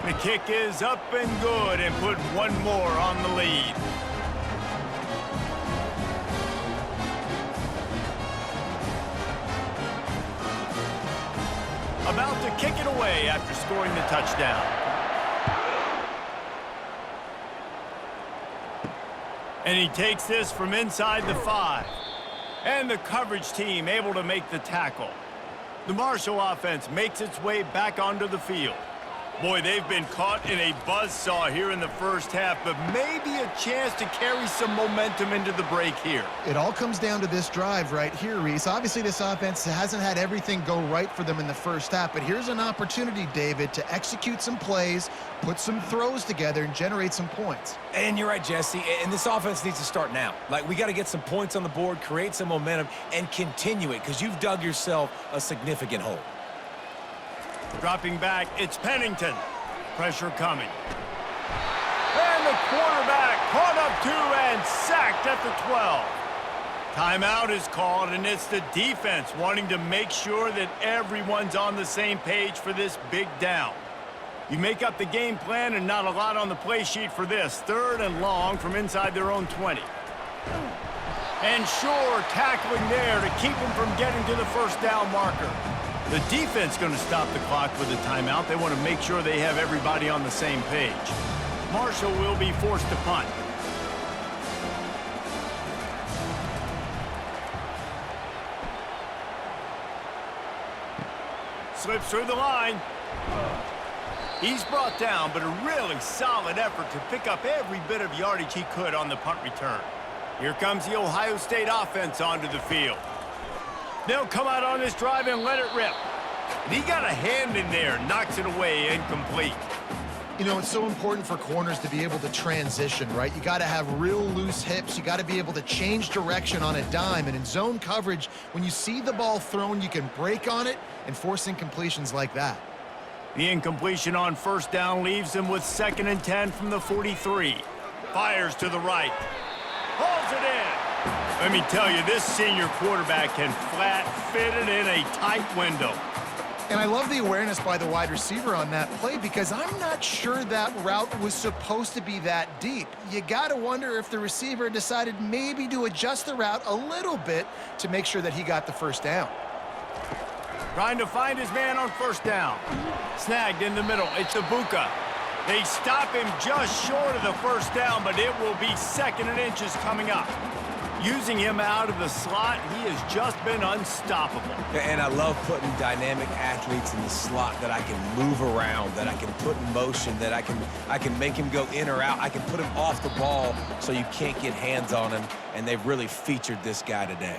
The kick is up and good, and put one more on the lead. about to kick it away after scoring the touchdown. And he takes this from inside the 5. And the coverage team able to make the tackle. The Marshall offense makes its way back onto the field. Boy, they've been caught in a buzzsaw here in the first half, but maybe a chance to carry some momentum into the break here. It all comes down to this drive right here, Reese. Obviously, this offense hasn't had everything go right for them in the first half, but here's an opportunity, David, to execute some plays, put some throws together, and generate some points. And you're right, Jesse, and this offense needs to start now. Like, we got to get some points on the board, create some momentum, and continue it, because you've dug yourself a significant hole. Dropping back, it's Pennington. Pressure coming. And the quarterback caught up to and sacked at the 12. Timeout is called, and it's the defense wanting to make sure that everyone's on the same page for this big down. You make up the game plan and not a lot on the play sheet for this. 3rd and long from inside their own 20. And Shore tackling there to keep him from getting to the first down marker. The defense going to stop the clock with a timeout. They want to make sure they have everybody on the same page. Marshall will be forced to punt. Slips through the line. He's brought down, but a really solid effort to pick up every bit of yardage he could on the punt return. Here comes the Ohio State offense onto the field. They'll come out on this drive and let it rip. And he got a hand in there, knocks it away, incomplete. You know, it's so important for corners to be able to transition, right? You got to have real loose hips. You got to be able to change direction on a dime. And in zone coverage, when you see the ball thrown, you can break on it and force incompletions like that. The incompletion on first down leaves him with 2nd and 10 from the 43. Fires to the right. Holds it in. Let me tell you, this senior quarterback can flat fit it in a tight window. And I love the awareness by the wide receiver on that play because I'm not sure that route was supposed to be that deep. You got to wonder if the receiver decided maybe to adjust the route a little bit to make sure that he got the first down. Trying to find his man on first down. Snagged in the middle. It's Ibuka. They stop him just short of the first down, but it will be 2nd and inches coming up. Using him out of the slot, he has just been unstoppable. And I love putting dynamic athletes in the slot that I can move around, that I can put in motion, that I can make him go in or out. I can put him off the ball so you can't get hands on him, and they've really featured this guy today.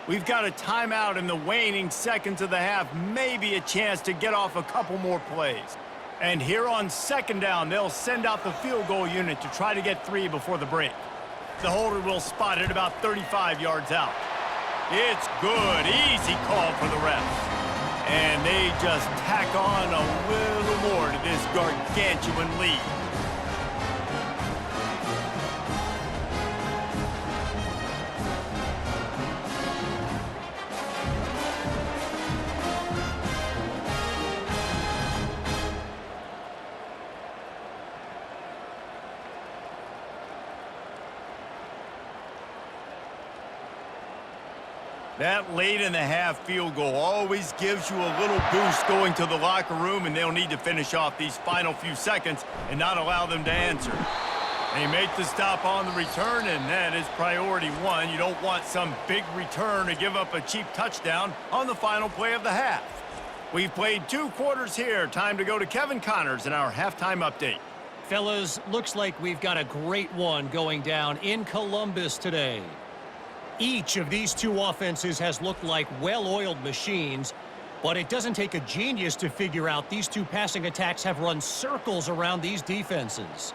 We've got a timeout in the waning seconds of the half, maybe a chance to get off a couple more plays. And here on 2nd down, they'll send out the field goal unit to try to get 3 before the break. The holder will spot it about 35 yards out. It's good. Easy call for the refs. And they just tack on a little more to this gargantuan lead. That late in the half field goal always gives you a little boost going to the locker room, and they'll need to finish off these final few seconds and not allow them to answer. They make the stop on the return, and that is priority 1. You don't want some big return to give up a cheap touchdown on the final play of the half. We've played 2 quarters here. Time to go to Kevin Connors in our halftime update. Fellas, looks like we've got a great one going down in Columbus today. Each of these 2 offenses has looked like well-oiled machines, but it doesn't take a genius to figure out these 2 passing attacks have run circles around these defenses.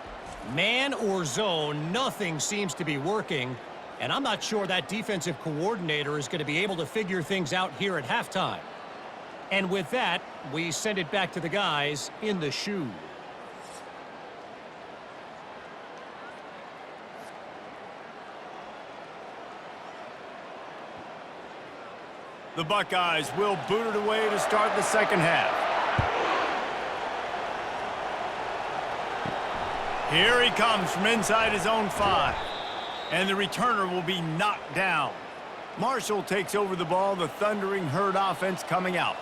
Man or zone, nothing seems to be working, and I'm not sure that defensive coordinator is going to be able to figure things out here at halftime. And with that, we send it back to the guys in the shoe. The Buckeyes will boot it away to start the second half. Here he comes from inside his own 5. And the returner will be knocked down. Marshall takes over the ball, the Thundering Herd offense coming out.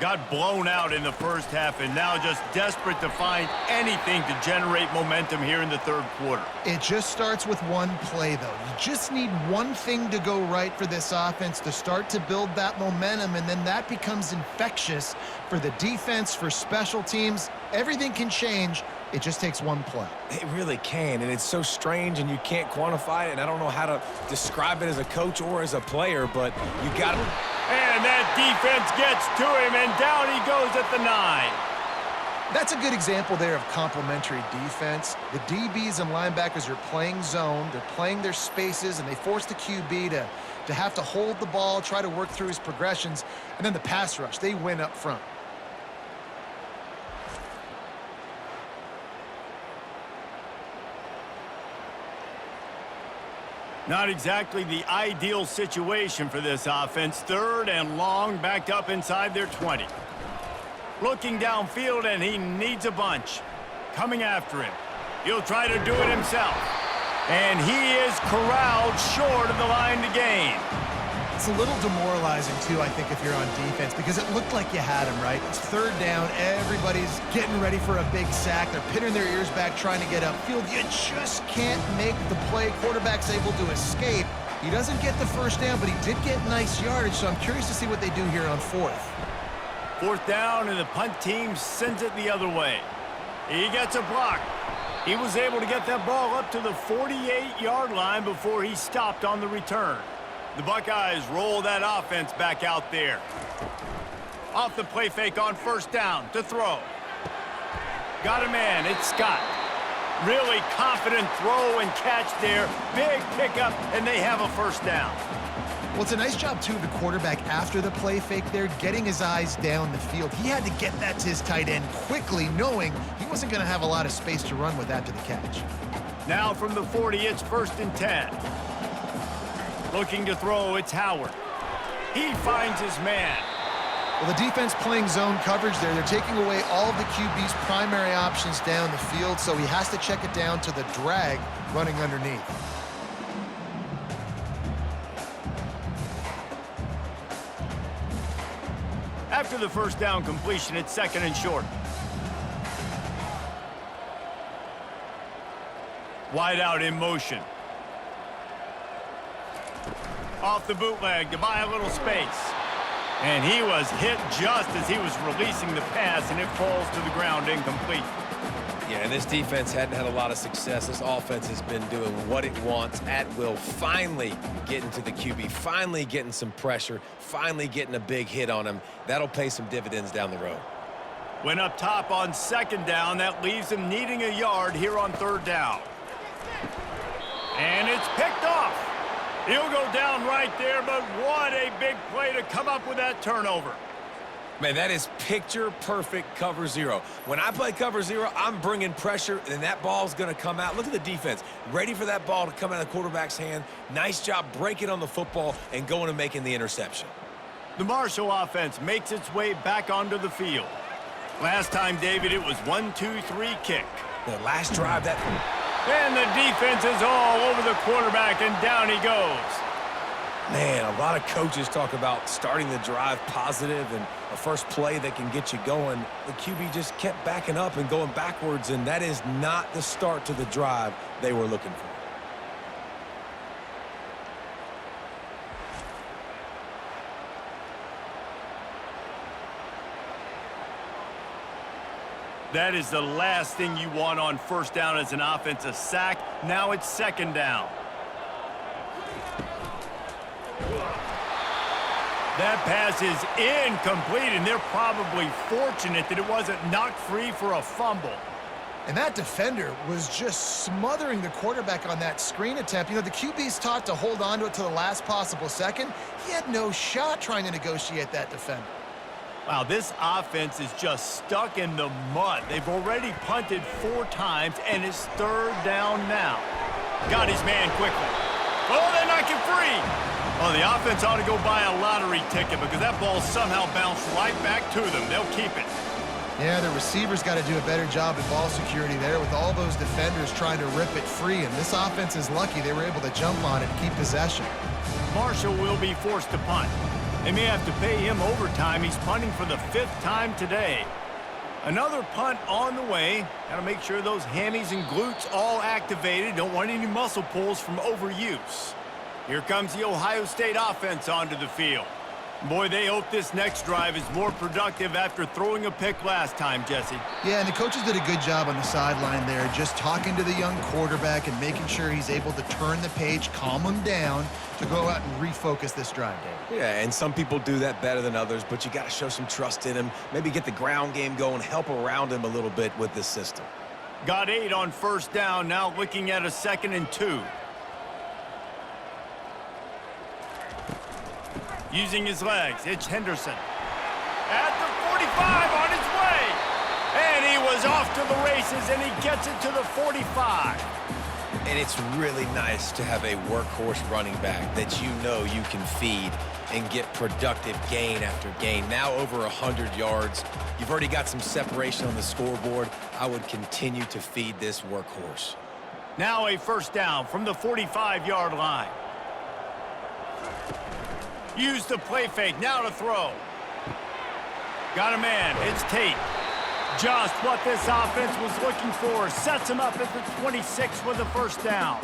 Got blown out in the first half and now just desperate to find anything to generate momentum here in the third quarter. It just starts with one play, though. You just need one thing to go right for this offense to start to build that momentum, and then that becomes infectious for the defense, for special teams. Everything can change. It just takes one play. It really can, and it's so strange, and you can't quantify it, and I don't know how to describe it as a coach or as a player, but you got to... And that defense gets to him, and down he goes at the 9. That's a good example there of complementary defense. The DBs and linebackers are playing zone. They're playing their spaces, and they force the QB to have to hold the ball, try to work through his progressions, and then the pass rush. They win up front. Not exactly the ideal situation for this offense. Third and long, backed up inside their 20. Looking downfield, and he needs a bunch. Coming after him. He'll try to do it himself. And he is corralled short of the line to gain. It's a little demoralizing, too, I think, if you're on defense, because it looked like you had him, right? It's third down. Everybody's getting ready for a big sack. They're pinning their ears back, trying to get upfield. You just can't make the play. Quarterback's able to escape. He doesn't get the first down, but he did get nice yardage, so I'm curious to see what they do here on fourth. Fourth down, and the punt team sends it the other way. He gets a block. He was able to get that ball up to the 48-yard line before he stopped on the return. The Buckeyes roll that offense back out there. Off the play fake on first down to throw. Got a man. It's Scott. Really confident throw and catch there. Big pickup, and they have a first down. Well, it's a nice job, too, of the quarterback after the play fake there, getting his eyes down the field. He had to get that to his tight end quickly, knowing he wasn't going to have a lot of space to run with after the catch. Now from the 40, it's first and 10. Looking to throw, it's Howard. He finds his man. Well, the defense playing zone coverage there. They're taking away all of the QB's primary options down the field, so he has to check it down to the drag running underneath. After the first down completion, it's second and short. Wide out in motion. Off the bootleg to buy a little space. And he was hit just as he was releasing the pass, and it falls to the ground incomplete. Yeah, and this defense hadn't had a lot of success. This offense has been doing what it wants at will, finally getting to the QB, finally getting some pressure, finally getting a big hit on him. That'll pay some dividends down the road. Went up top on second down. That leaves him needing a yard here on third down. And it's picked off. He'll go down right there, but what a big play to come up with that turnover. Man, that is picture-perfect cover zero. When I play cover zero, I'm bringing pressure, and that ball's going to come out. Look at the defense. Ready for that ball to come out of the quarterback's hand. Nice job breaking on the football and going and making the interception. The Marshall offense makes its way back onto the field. Last time, David, it was 1-2-3 kick. The last drive, that... And the defense is all over the quarterback, and down he goes. Man, a lot of coaches talk about starting the drive positive and a first play that can get you going. The QB just kept backing up and going backwards, and that is not the start to the drive they were looking for. That is the last thing you want on first down as an offense, a sack. Now it's second down. That pass is incomplete, and they're probably fortunate that it wasn't knocked free for a fumble. And that defender was just smothering the quarterback on that screen attempt. You know, the QB's taught to hold on to it to the last possible second. He had no shot trying to negotiate that defender. Wow, this offense is just stuck in the mud. They've already punted 4 times, and it's third down now. Got his man quickly. Oh, they knock him free. Oh, the offense ought to go buy a lottery ticket because that ball somehow bounced right back to them. They'll keep it. Yeah, the receivers got to do a better job at ball security there with all those defenders trying to rip it free, and this offense is lucky they were able to jump on it and keep possession. Marshall will be forced to punt. They may have to pay him overtime. He's punting for the 5th time today. Another punt on the way. Got to make sure those hammies and glutes all activated. Don't want any muscle pulls from overuse. Here comes the Ohio State offense onto the field. Boy, they hope this next drive is more productive after throwing a pick last time, Jesse. Yeah, and the coaches did a good job on the sideline there, just talking to the young quarterback and making sure he's able to turn the page, calm him down to go out and refocus this drive, David. Yeah, and some people do that better than others, but you got to show some trust in him. Maybe get the ground game going, help around him a little bit with this system. Got 8 on 1st down, now looking at a 2nd and 2. Using his legs, it's Henderson. At the 45 on his way. And he was off to the races, and he gets it to the 45. And it's really nice to have a workhorse running back that you know you can feed and get productive gain after gain. Now over 100 yards. You've already got some separation on the scoreboard. I would continue to feed this workhorse. Now a 1st down from the 45-yard line. Use the play fake, now to throw. Got a man, it's Tate. Just what this offense was looking for. Sets him up at the 26 with a 1st down.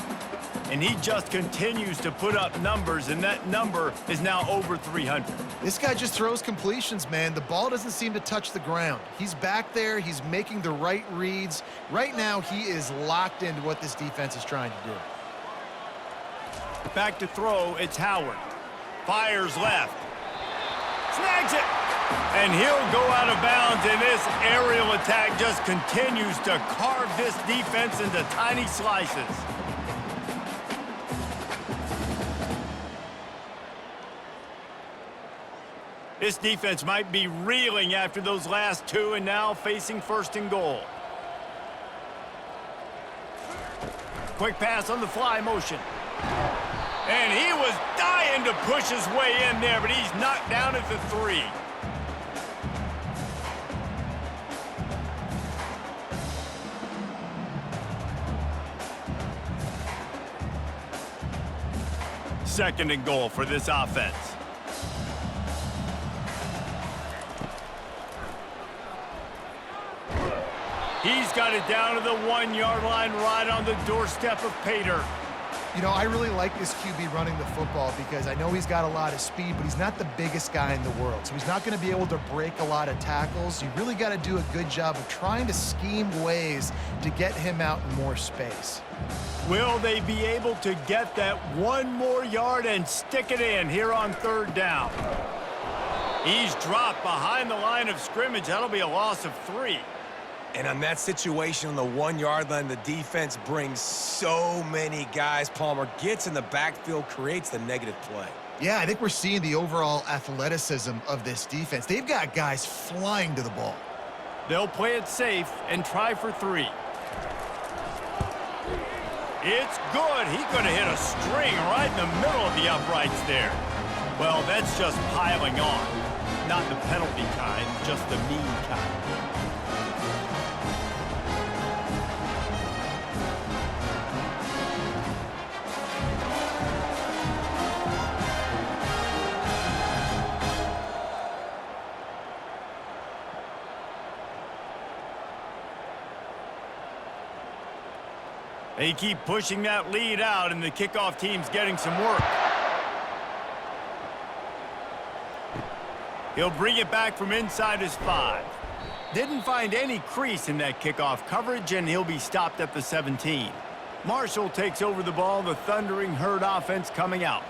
And he just continues to put up numbers, and that number is now over 300. This guy just throws completions, man. The ball doesn't seem to touch the ground. He's back there. He's making the right reads. Right now, he is locked into what this defense is trying to do. Back to throw, it's Howard. Fires left. Snags it. And he'll go out of bounds, and this aerial attack just continues to carve this defense into tiny slices. This defense might be reeling after those last 2 and now facing 1st and goal. Quick pass on the fly motion. And he was dying to push his way in there, but he's knocked down at the 3. Second and goal for this offense. He's got it down to the 1-yard line right on the doorstep of Pater. You know, I really like this QB running the football because I know he's got a lot of speed, but he's not the biggest guy in the world. So he's not going to be able to break a lot of tackles. You really got to do a good job of trying to scheme ways to get him out in more space. Will they be able to get that 1 more yard and stick it in here on 3rd down? He's dropped behind the line of scrimmage. That'll be a loss of 3. And on that situation on the 1-yard line, the defense brings so many guys. Palmer gets in the backfield, creates the negative play. Yeah, I think we're seeing the overall athleticism of this defense. They've got guys flying to the ball. They'll play it safe and try for 3. It's good. He's going to hit a string right in the middle of the uprights there. Well, that's just piling on. Not the penalty kind, just the mean kind. They keep pushing that lead out, and the kickoff team's getting some work. He'll bring it back from inside his 5. Didn't find any crease in that kickoff coverage, and he'll be stopped at the 17. Marshall takes over the ball, the Thundering Herd offense coming out.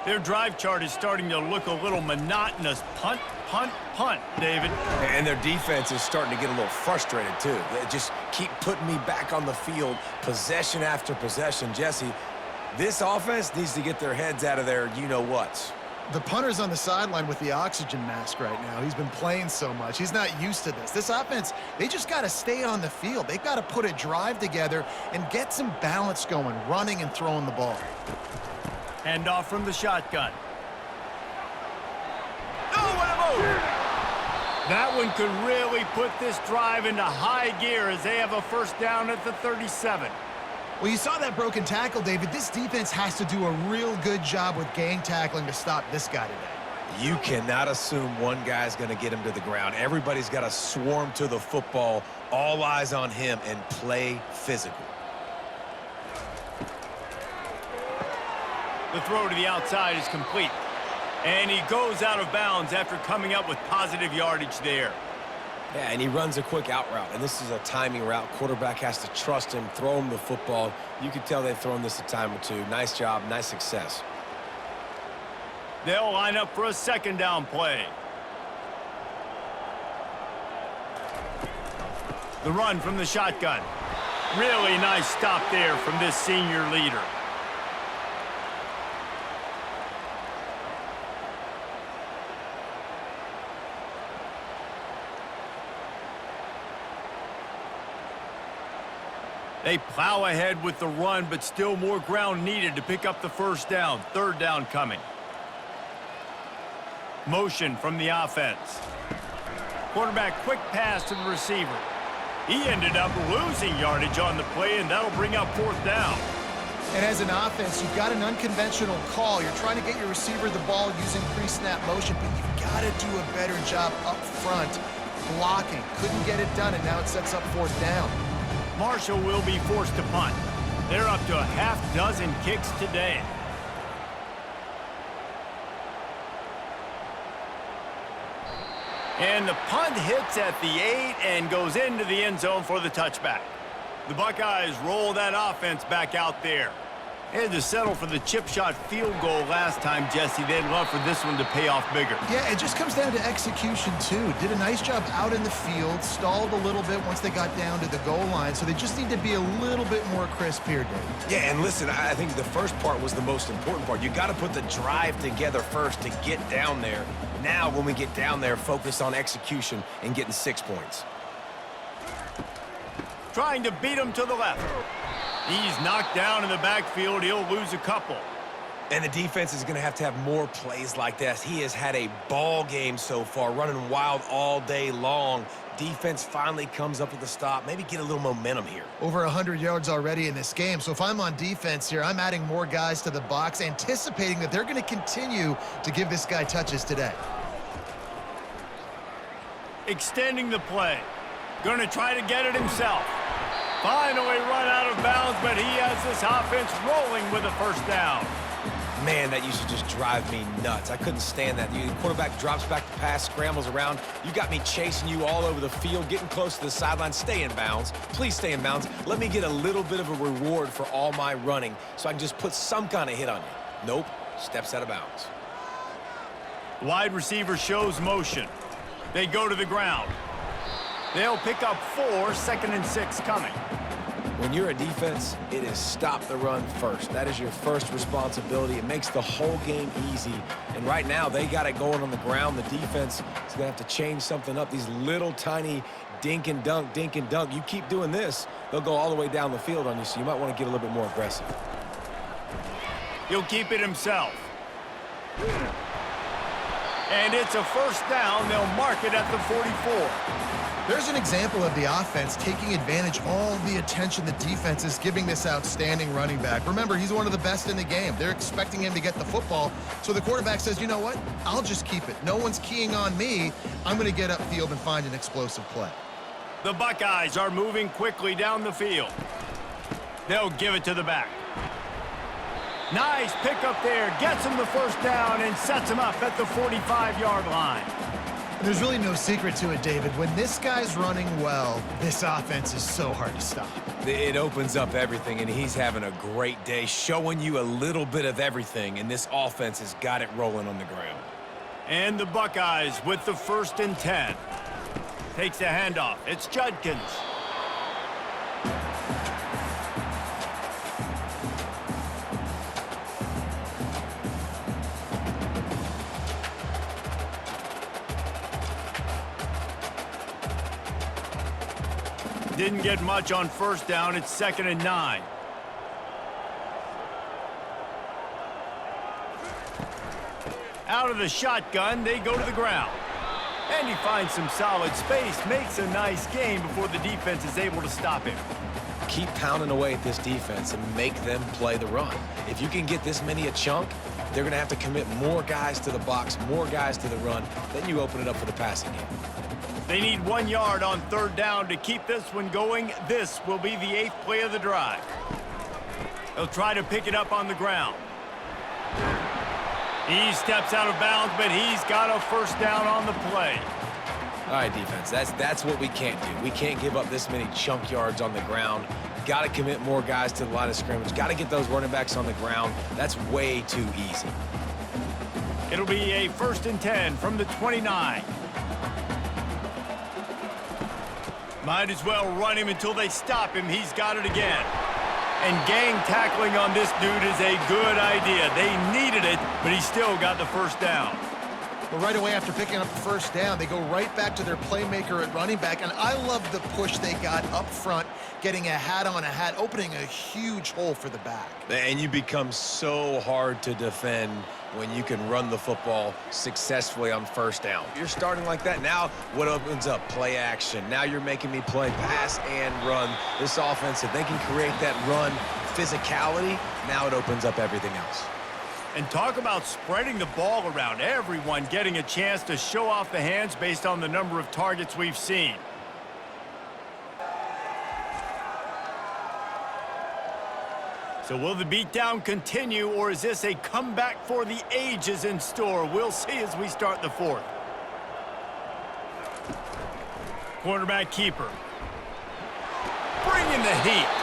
Their drive chart is starting to look a little monotonous. Punt, punt, punt, David. And their defense is starting to get a little frustrated, too. They just keep putting me back on the field, possession after possession. Jesse, this offense needs to get their heads out of their you-know-whats. The punter's on the sideline with the oxygen mask right now. He's been playing so much. He's not used to this. This offense, they just got to stay on the field. They've got to put a drive together and get some balance going, running and throwing the ball. Hand off from the shotgun. Oh, what a move! That one could really put this drive into high gear as they have a 1st down at the 37. Well, you saw that broken tackle, David. This defense has to do a real good job with gang tackling to stop this guy today. You cannot assume one guy's going to get him to the ground. Everybody's got to swarm to the football, all eyes on him, and play physical. The throw to the outside is complete. And he goes out of bounds after coming up with positive yardage there. Yeah, and he runs a quick out route, and this is a timing route. Quarterback has to trust him, throw him the football. You can tell they've thrown this a time or two. Nice job, nice success. They'll line up for a second down play. The run from the shotgun. Really nice stop there from this senior leader. They plow ahead with the run, but still more ground needed to pick up the first down. Third down coming. Motion from the offense. Quarterback quick pass to the receiver. He ended up losing yardage on the play, and that'll bring up fourth down. And as an offense, you've got an unconventional call. You're trying to get your receiver the ball using pre-snap motion, but you've got to do a better job up front blocking. Couldn't get it done, and now it sets up fourth down. Marshall will be forced to punt. They're up to a half dozen kicks today. And the punt hits at the 8 and goes into the end zone for the touchback. The Buckeyes roll that offense back out there. They had to settle for the chip shot field goal last time, Jesse. They'd love for this one to pay off bigger. Yeah, it just comes down to execution, too. Did a nice job out in the field, stalled a little bit once they got down to the goal line, so they just need to be a little bit more crisp here, Dave. Yeah, and listen, I think the first part was the most important part. You got to put the drive together first to get down there. Now, when we get down there, focus on execution and getting 6 points. Trying to beat him to the left. He's knocked down in the backfield. He'll lose a couple. And the defense is going to have more plays like this. He has had a ball game so far, running wild all day long. Defense finally comes up with a stop. Maybe get a little momentum here. Over 100 yards already in this game. So if I'm on defense here, I'm adding more guys to the box, anticipating that they're going to continue to give this guy touches today. Extending the play. Going to try to get it himself. Finally run out of bounds, but he has this offense rolling with a first down. Man, that used to just drive me nuts. I couldn't stand that. The quarterback drops back the pass, scrambles around. You got me chasing you all over the field, getting close to the sideline. Stay in bounds. Please stay in bounds. Let me get a little bit of a reward for all my running so I can just put some kind of hit on you. Nope, steps out of bounds. Wide receiver shows motion. They go to the ground. They'll pick up 4, 2nd and 6 coming. When you're a defense, it is stop the run first. That is your first responsibility. It makes the whole game easy. And right now, they got it going on the ground. The defense is going to have to change something up. These little tiny dink and dunk, dink and dunk. You keep doing this, they'll go all the way down the field on you, so you might want to get a little bit more aggressive. He'll keep it himself. And it's a first down. They'll mark it at the 44. There's an example of the offense taking advantage of all the attention the defense is giving this outstanding running back. Remember, he's one of the best in the game. They're expecting him to get the football. So the quarterback says, you know what? I'll just keep it. No one's keying on me. I'm going to get upfield and find an explosive play. The Buckeyes are moving quickly down the field. They'll give it to the back. Nice pickup there. Gets him the first down and sets him up at the 45-yard line. There's really no secret to it, David. When this guy's running well, this offense is so hard to stop. It opens up everything, and he's having a great day, showing you a little bit of everything, and this offense has got it rolling on the ground. And the Buckeyes with the 1st and 10. Takes the handoff. It's Judkins. Didn't get much on first down. It's 2nd and 9. Out of the shotgun, they go to the ground. And he finds some solid space, makes a nice gain before the defense is able to stop him. Keep pounding away at this defense and make them play the run. If you can get this many a chunk, they're going to have to commit more guys to the box, more guys to the run. Then you open it up for the passing game. They need 1 yard on 3rd down to keep this one going. This will be the 8th play of the drive. They'll try to pick it up on the ground. He steps out of bounds, but he's got a 1st down on the play. All right, defense, that's what we can't do. We can't give up this many chunk yards on the ground. Got to commit more guys to the line of scrimmage. Got to get those running backs on the ground. That's way too easy. It'll be a 1st and 10 from the 29. Might as well run him until they stop him. He's got it again. And gang tackling on this dude is a good idea. They needed it, but he still got the 1st down. Well, right away after picking up the 1st down, they go right back to their playmaker at running back. And I love the push they got up front, getting a hat on a hat, opening a huge hole for the back. And you become so hard to defend when you can run the football successfully on 1st down. You're starting like that. Now what opens up? Play action. Now you're making me play pass and run. This offense, if they can create that run physicality, now it opens up everything else. And talk about spreading the ball around. Everyone getting a chance to show off the hands based on the number of targets we've seen. So will the beatdown continue, or is this a comeback for the ages in store? We'll see as we start the 4th. Quarterback keeper. Bringing the heat.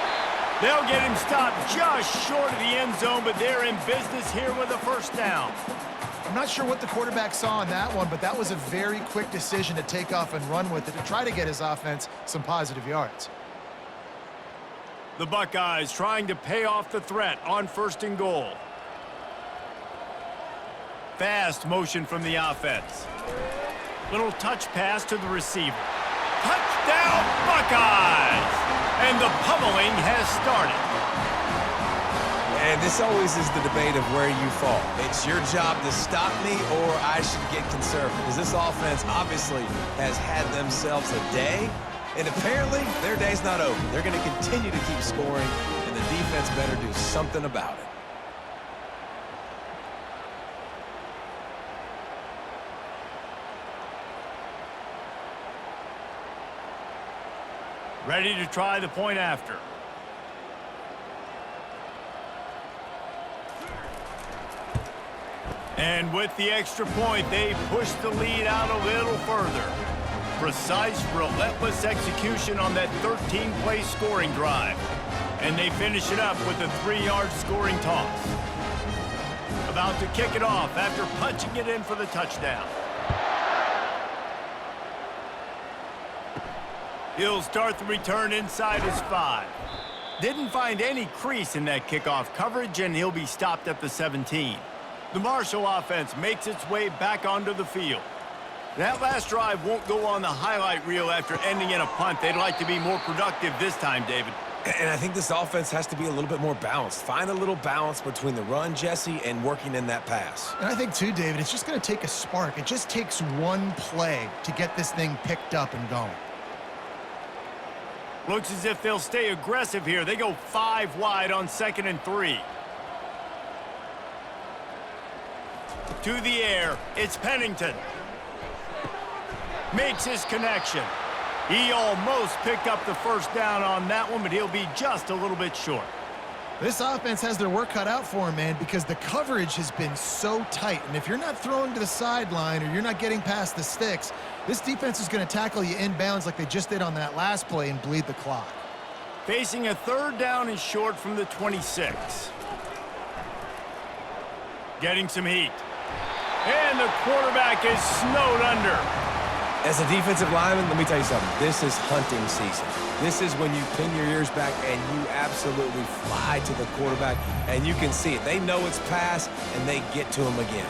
They'll get him stopped just short of the end zone, but they're in business here with a 1st down. I'm not sure what the quarterback saw on that one, but that was a very quick decision to take off and run with it to try to get his offense some positive yards. The Buckeyes trying to pay off the threat on 1st and goal. Fast motion from the offense. Little touch pass to the receiver. Touchdown, Buckeyes! And the pummeling has started. And this always is the debate of where you fall. It's your job to stop me, or I should get conservative. Because this offense obviously has had themselves a day, and apparently their day's not over. They're going to continue to keep scoring, and the defense better do something about it. Ready to try the point after. And with the extra point, they push the lead out a little further. Precise, relentless execution on that 13-play scoring drive. And they finish it up with a 3-yard scoring toss. About to kick it off after punching it in for the touchdown. He'll start the return inside his 5. Didn't find any crease in that kickoff coverage, and he'll be stopped at the 17. The Marshall offense makes its way back onto the field. That last drive won't go on the highlight reel after ending in a punt. They'd like to be more productive this time, David. And I think this offense has to be a little bit more balanced. Find a little balance between the run, Jesse, and working in that pass. And I think, too, David, it's just going to take a spark. It just takes one play to get this thing picked up and going. Looks as if they'll stay aggressive here. They go 5 wide on 2nd and 3. To the air, it's Pennington. Makes his connection. He almost picked up the 1st down on that one, but he'll be just a little bit short. This offense has their work cut out for him, man, because the coverage has been so tight. And if you're not throwing to the sideline or you're not getting past the sticks, this defense is going to tackle you inbounds like they just did on that last play and bleed the clock. Facing a 3rd down and short from the 26. Getting some heat. And the quarterback is snowed under. As a defensive lineman, let me tell you something. This is hunting season. This is when you pin your ears back and you absolutely fly to the quarterback, and you can see it. They know it's pass, and they get to him again.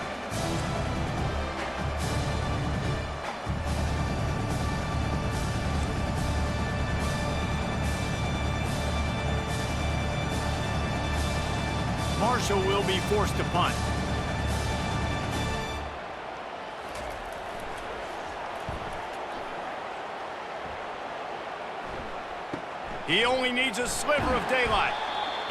Marshall will be forced to punt. He only needs a sliver of daylight.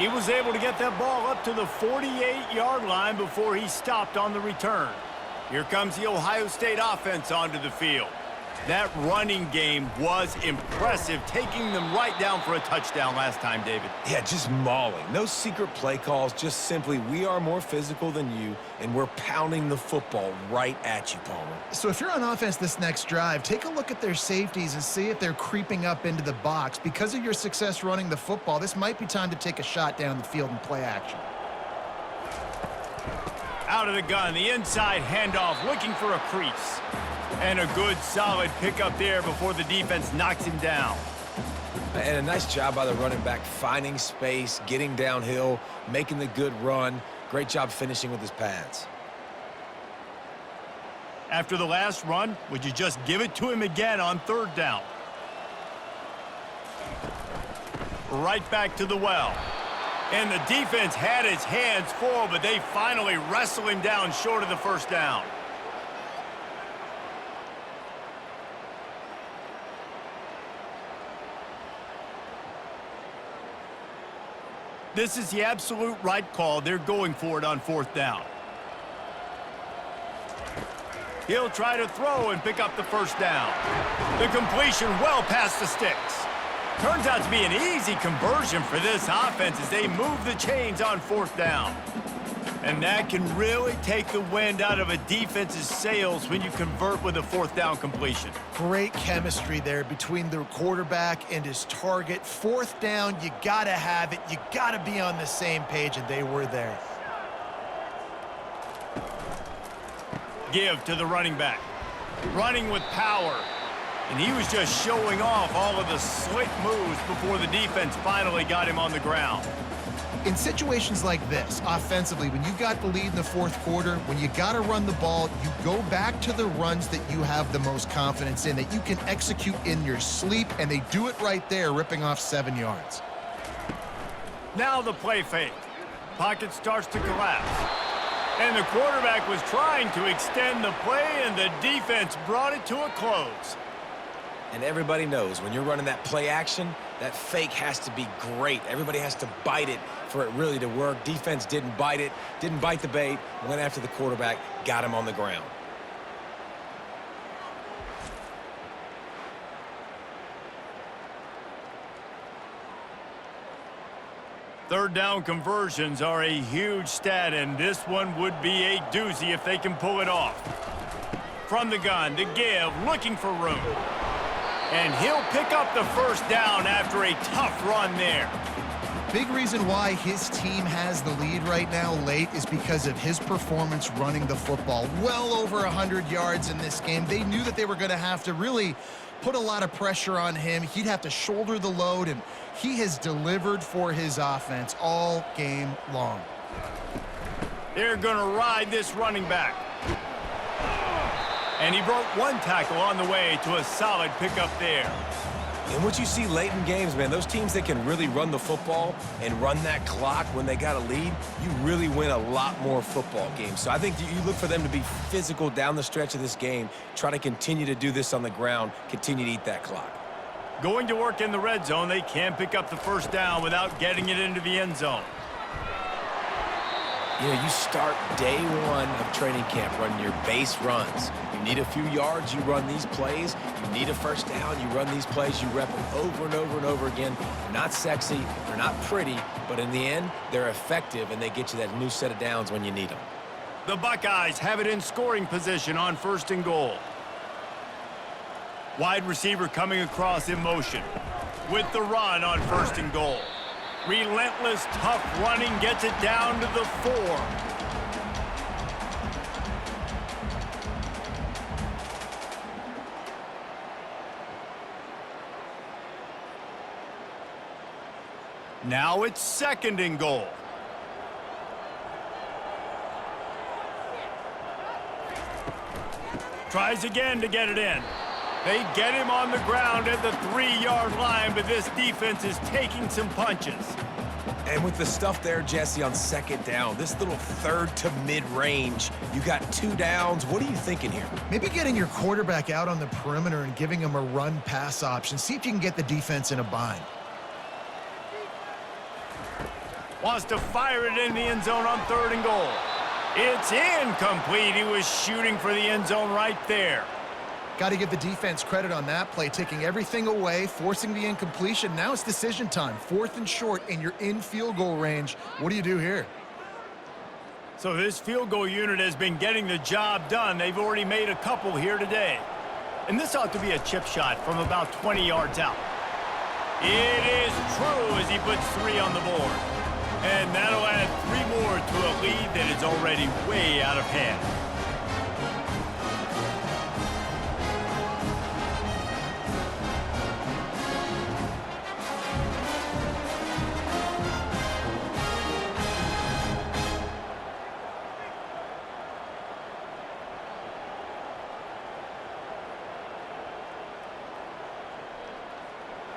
He was able to get that ball up to the 48-yard line before he stopped on the return. Here comes the Ohio State offense onto the field. That running game was impressive, taking them right down for a touchdown last time, David. Yeah, just mauling. No secret play calls, just simply we are more physical than you, and we're pounding the football right at you, Palmer. So if you're on offense this next drive, take a look at their safeties and see if they're creeping up into the box. Because of your success running the football, this might be time to take a shot down the field and play action. Out of the gun, the inside handoff, looking for a crease. And a good, solid pickup there before the defense knocks him down. And a nice job by the running back, finding space, getting downhill, making the good run. Great job finishing with his pads. After the last run, would you just give it to him again on third down? Right back to the well. And the defense had its hands full, but they finally wrestle him down short of the first down. This is the absolute right call. They're going for it on fourth down. He'll try to throw and pick up the first down. The completion well past the sticks. Turns out to be an easy conversion for this offense as they move the chains on fourth down. And that can really take the wind out of a defense's sails when you convert with a fourth down completion. Great chemistry there between the quarterback and his target. Fourth down, you got to have it. You got to be on the same page, and they were there. Give to the running back. Running with power. And he was just showing off all of the slick moves before the defense finally got him on the ground. In situations like this, offensively, when you got the lead in the fourth quarter, when you got to run the ball, you go back to the runs that you have the most confidence in, that you can execute in your sleep, and they do it right there, ripping off 7 yards. Now the play fake. Pocket starts to collapse. And the quarterback was trying to extend the play, and the defense brought it to a close. And everybody knows when you're running that play action, that fake has to be great. Everybody has to bite it for it really to work. Defense didn't bite it, didn't bite the bait, went after the quarterback, got him on the ground. Third down conversions are a huge stat, and this one would be a doozy if they can pull it off. From the gun, the give, looking for room. And he'll pick up the first down after a tough run there. Big reason why his team has the lead right now late is because of his performance running the football. Well over 100 yards in this game. They knew that they were going to have to really put a lot of pressure on him. He'd have to shoulder the load, and he has delivered for his offense all game long. They're going to ride this running back. And he broke one tackle on the way to a solid pickup there. And what you see late in games, man, those teams that can really run the football and run that clock when they got a lead, you really win a lot more football games. So I think you look for them to be physical down the stretch of this game, try to continue to do this on the ground, continue to eat that clock. Going to work in the red zone, they can pick up the first down without getting it into the end zone. You know, you start day one of training camp running your base runs. You need a few yards, you run these plays. You need a first down, you run these plays. You rep them over and over and over again. They're not sexy, they're not pretty, but in the end, they're effective, and they get you that new set of downs when you need them. The Buckeyes have it in scoring position on first and goal. Wide receiver coming across in motion with the run on first and goal. Relentless, tough running gets it down to the 4. Now it's second and goal. Tries again to get it in. They get him on the ground at the 3-yard line, but this defense is taking some punches. And with the stuff there, Jesse, on second down, this little third to mid-range, you got 2 downs. What are you thinking here? Maybe getting your quarterback out on the perimeter and giving him a run-pass option. See if you can get the defense in a bind. Wants to fire it in the end zone on 3rd and goal. It's incomplete. He was shooting for the end zone right there. Got to give the defense credit on that play, taking everything away, forcing the incompletion. Now it's decision time. 4th and short, and you're in field goal range. What do you do here? So this field goal unit has been getting the job done. They've already made a couple here today. And this ought to be a chip shot from about 20 yards out. It is true as he puts 3 on the board. And that'll add 3 more to a lead that is already way out of hand.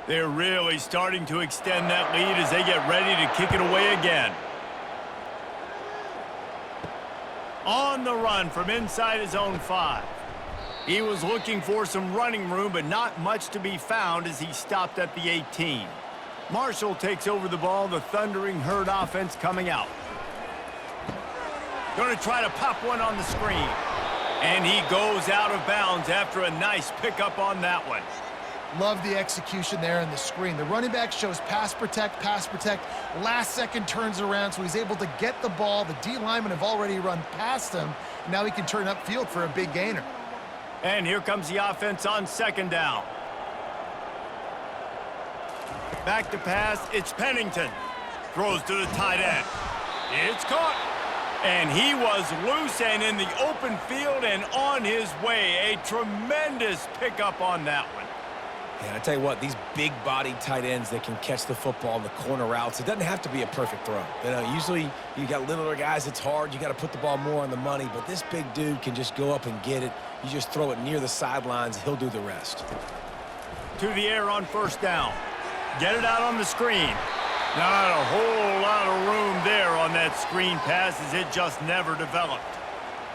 They're really starting to extend that lead as they get ready to kick it away again. On the run from inside his own 5. He was looking for some running room, but not much to be found as he stopped at the 18. Marshall takes over the ball, the Thundering Herd offense coming out. Going to try to pop one on the screen. And he goes out of bounds after a nice pickup on that one. Love the execution there on the screen. The running back shows pass protect, last second turns around, so he's able to get the ball. The D linemen have already run past him. Now he can turn upfield for a big gainer. And here comes the offense on 2nd down. Back to pass, it's Pennington. Throws to the tight end. It's caught. And he was loose and in the open field and on his way. A tremendous pickup on that one. And I tell you what, these big-bodied tight ends that can catch the football in the corner routes, it doesn't have to be a perfect throw. You know, usually you got littler guys, it's hard. You got to put the ball more on the money, but this big dude can just go up and get it. You just throw it near the sidelines, he'll do the rest. To the air on 1st down. Get it out on the screen. Not a whole lot of room there on that screen pass as it just never developed.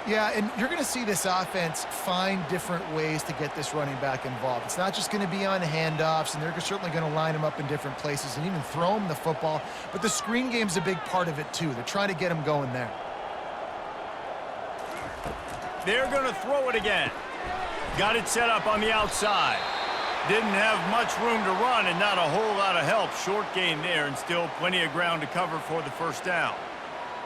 Yeah, and you're going to see this offense find different ways to get this running back involved. It's not just going to be on handoffs, and they're certainly going to line him up in different places and even throw him the football. But the screen game's a big part of it, too. They're trying to get him going there. They're going to throw it again. Got it set up on the outside. Didn't have much room to run and not a whole lot of help. Short gain there and still plenty of ground to cover for the 1st down.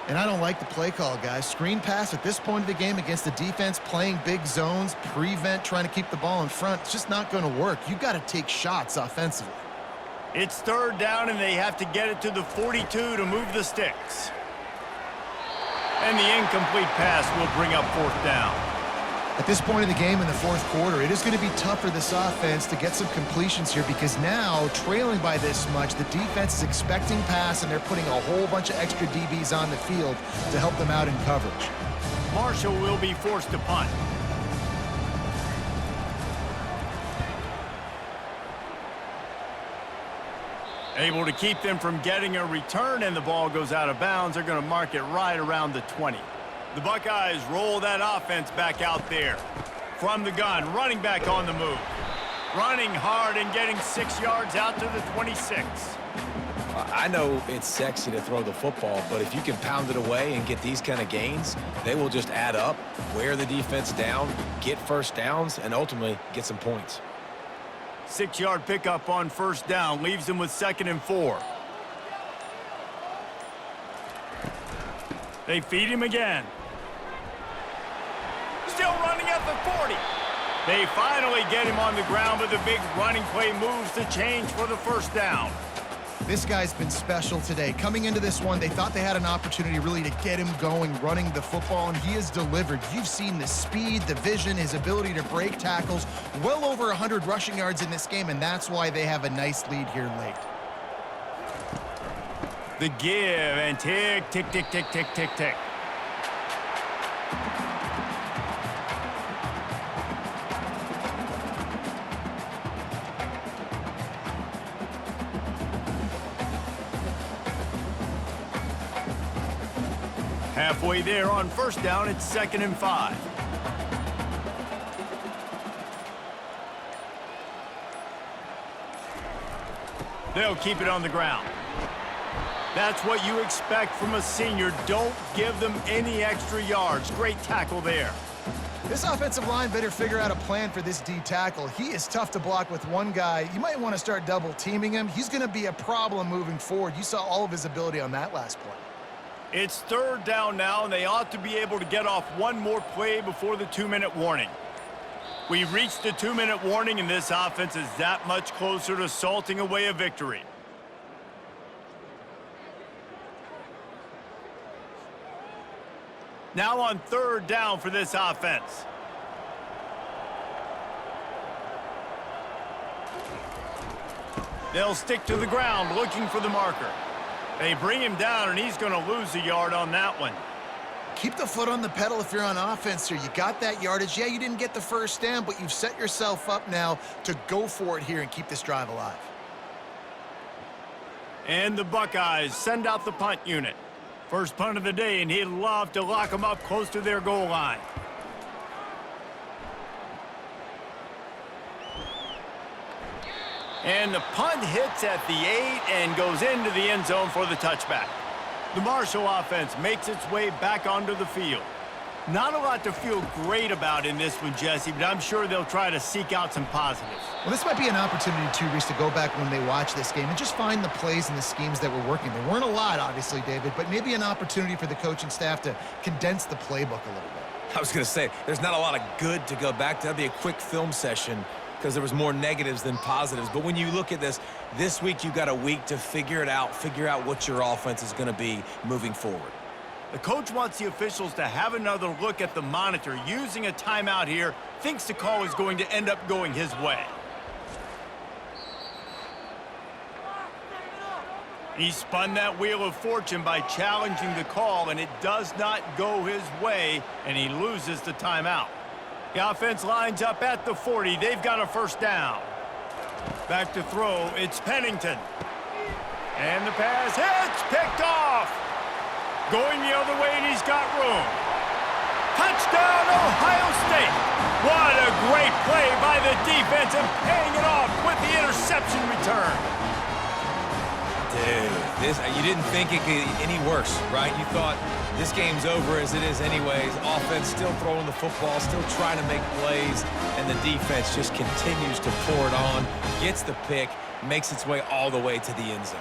And I don't like the play call, guys. Screen pass at this point of the game against the defense, playing big zones, prevent, trying to keep the ball in front. It's just not going to work. You got to take shots offensively. It's 3rd down, and they have to get it to the 42 to move the sticks. And the incomplete pass will bring up 4th down. At this point in the game in the 4th quarter, it is going to be tough for this offense to get some completions here because now, trailing by this much, the defense is expecting pass, and they're putting a whole bunch of extra DBs on the field to help them out in coverage. Marshall will be forced to punt. Able to keep them from getting a return, and the ball goes out of bounds. They're going to mark it right around the 20. The Buckeyes roll that offense back out there. From the gun, running back on the move. Running hard and getting 6 yards out to the 26. I know it's sexy to throw the football, but if you can pound it away and get these kind of gains, they will just add up, wear the defense down, get 1st downs, and ultimately get some points. 6-yard pickup on 1st down leaves them with 2nd and 4. They feed him again. Still running at the 40. They finally get him on the ground, but the big running play moves the change for the 1st down. This guy's been special today. Coming into this one, they thought they had an opportunity really to get him going, running the football, and he has delivered. You've seen the speed, the vision, his ability to break tackles. Well over 100 rushing yards in this game, and that's why they have a nice lead here late. The give, and tick, tick, tick, tick, tick, tick, tick. Halfway there on 1st down, it's 2nd and 5. They'll keep it on the ground. That's what you expect from a senior. Don't give them any extra yards. Great tackle there. This offensive line better figure out a plan for this D tackle. He is tough to block with one guy. You might want to start double teaming him. He's going to be a problem moving forward. You saw all of his ability on that last play. It's third down now, and they ought to be able to get off one more play before the 2-minute warning. We've reached the 2-minute warning, and this offense is that much closer to salting away a victory. Now on third down for this offense. They'll stick to the ground looking for the marker. They bring him down, and he's going to lose a yard on that one. Keep the foot on the pedal if you're on offense here. You got that yardage. Yeah, you didn't get the first down, but you've set yourself up now to go for it here and keep this drive alive. And the Buckeyes send out the punt unit. First punt of the day, and he'd love to lock them up close to their goal line. And the punt hits at the 8 and goes into the end zone for the touchback. The Marshall offense makes its way back onto the field. Not a lot to feel great about in this one, Jesse, but I'm sure they'll try to seek out some positives. Well, this might be an opportunity, too, Reese, to go back when they watch this game and just find the plays and the schemes that were working. There weren't a lot, obviously, David, but maybe an opportunity for the coaching staff to condense the playbook a little bit. I was going to say, there's not a lot of good to go back to. That'd be a quick film session because there was more negatives than positives. But when you look at this week you got a week to figure it out, figure out what your offense is going to be moving forward. The coach wants the officials to have another look at the monitor. Using a timeout here, thinks the call is going to end up going his way. He spun that wheel of fortune by challenging the call, and it does not go his way, and he loses the timeout. The offense lines up at the 40. They've got a first down. Back to throw. It's Pennington. And the pass hits. Picked off. Going the other way, and he's got room. Touchdown, Ohio State. What a great play by the defense and paying it off with the interception return. Dude, you didn't think it could get any worse, right? You thought this game's over as it is anyways. Offense still throwing the football, still trying to make plays, and the defense just continues to pour it on, gets the pick, makes its way all the way to the end zone.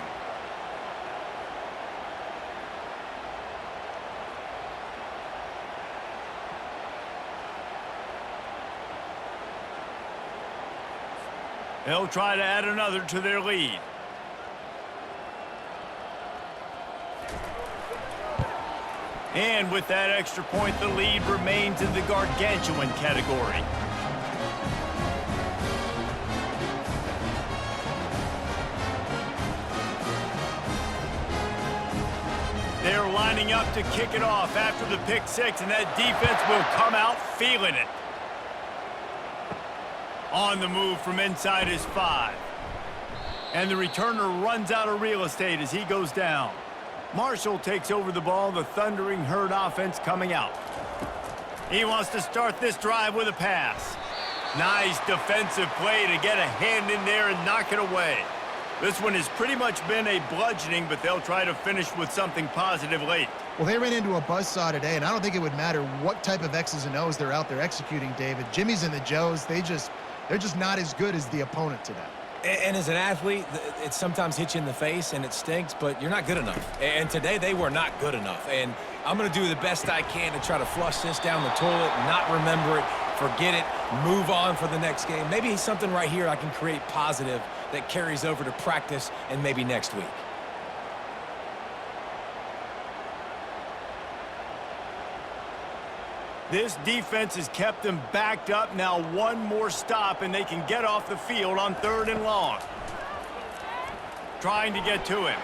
They'll try to add another to their lead. And with that extra point, the lead remains in the gargantuan category. They're lining up to kick it off after the pick six, and that defense will come out feeling it. On the move from inside his 5. And the returner runs out of real estate as he goes down. Marshall takes over the ball, the Thundering Herd offense coming out. He wants to start this drive with a pass. Nice defensive play to get a hand in there and knock it away. This one has pretty much been a bludgeoning, but they'll try to finish with something positive late. Well, they ran into a buzzsaw today, and I don't think it would matter what type of X's and O's they're out there executing, David. Jimmy's and the Joes, they're just not as good as the opponent today. And as an athlete, it sometimes hits you in the face and it stinks, but you're not good enough. And today they were not good enough. And I'm going to do the best I can to try to flush this down the toilet, not remember it, forget it, move on for the next game. Maybe something right here I can create positive that carries over to practice and maybe next week. This defense has kept them backed up. Now one more stop, and they can get off the field on 3rd and long. Trying to get to him.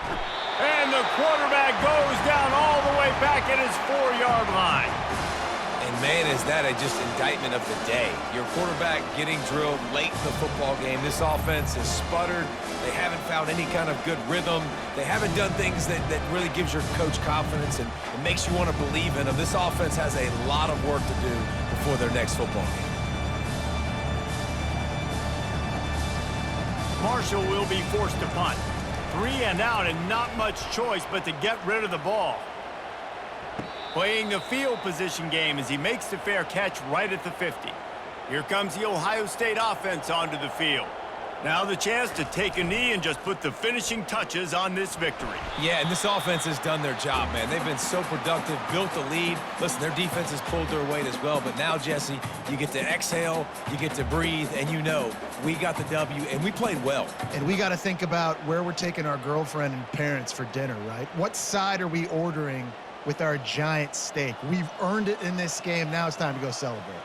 And the quarterback goes down all the way back at his 4-yard line. And, man, is that just indictment of the day. Your quarterback getting drilled late in the football game. This offense has sputtered. They haven't found any kind of good rhythm. They haven't done things that really gives your coach confidence and it makes you want to believe in them. This offense has a lot of work to do before their next football game. Marshall will be forced to punt. 3 and out and not much choice but to get rid of the ball. Playing the field position game as he makes the fair catch right at the 50. Here comes the Ohio State offense onto the field. Now the chance to take a knee and just put the finishing touches on this victory. Yeah, and this offense has done their job, man. They've been so productive, built the lead. Listen, their defense has pulled their weight as well. But now, Jesse, you get to exhale, you get to breathe, and you know we got the W, and we played well. And we got to think about where we're taking our girlfriend and parents for dinner, right? What side are we ordering with our giant steak? We've earned it in this game. Now it's time to go celebrate.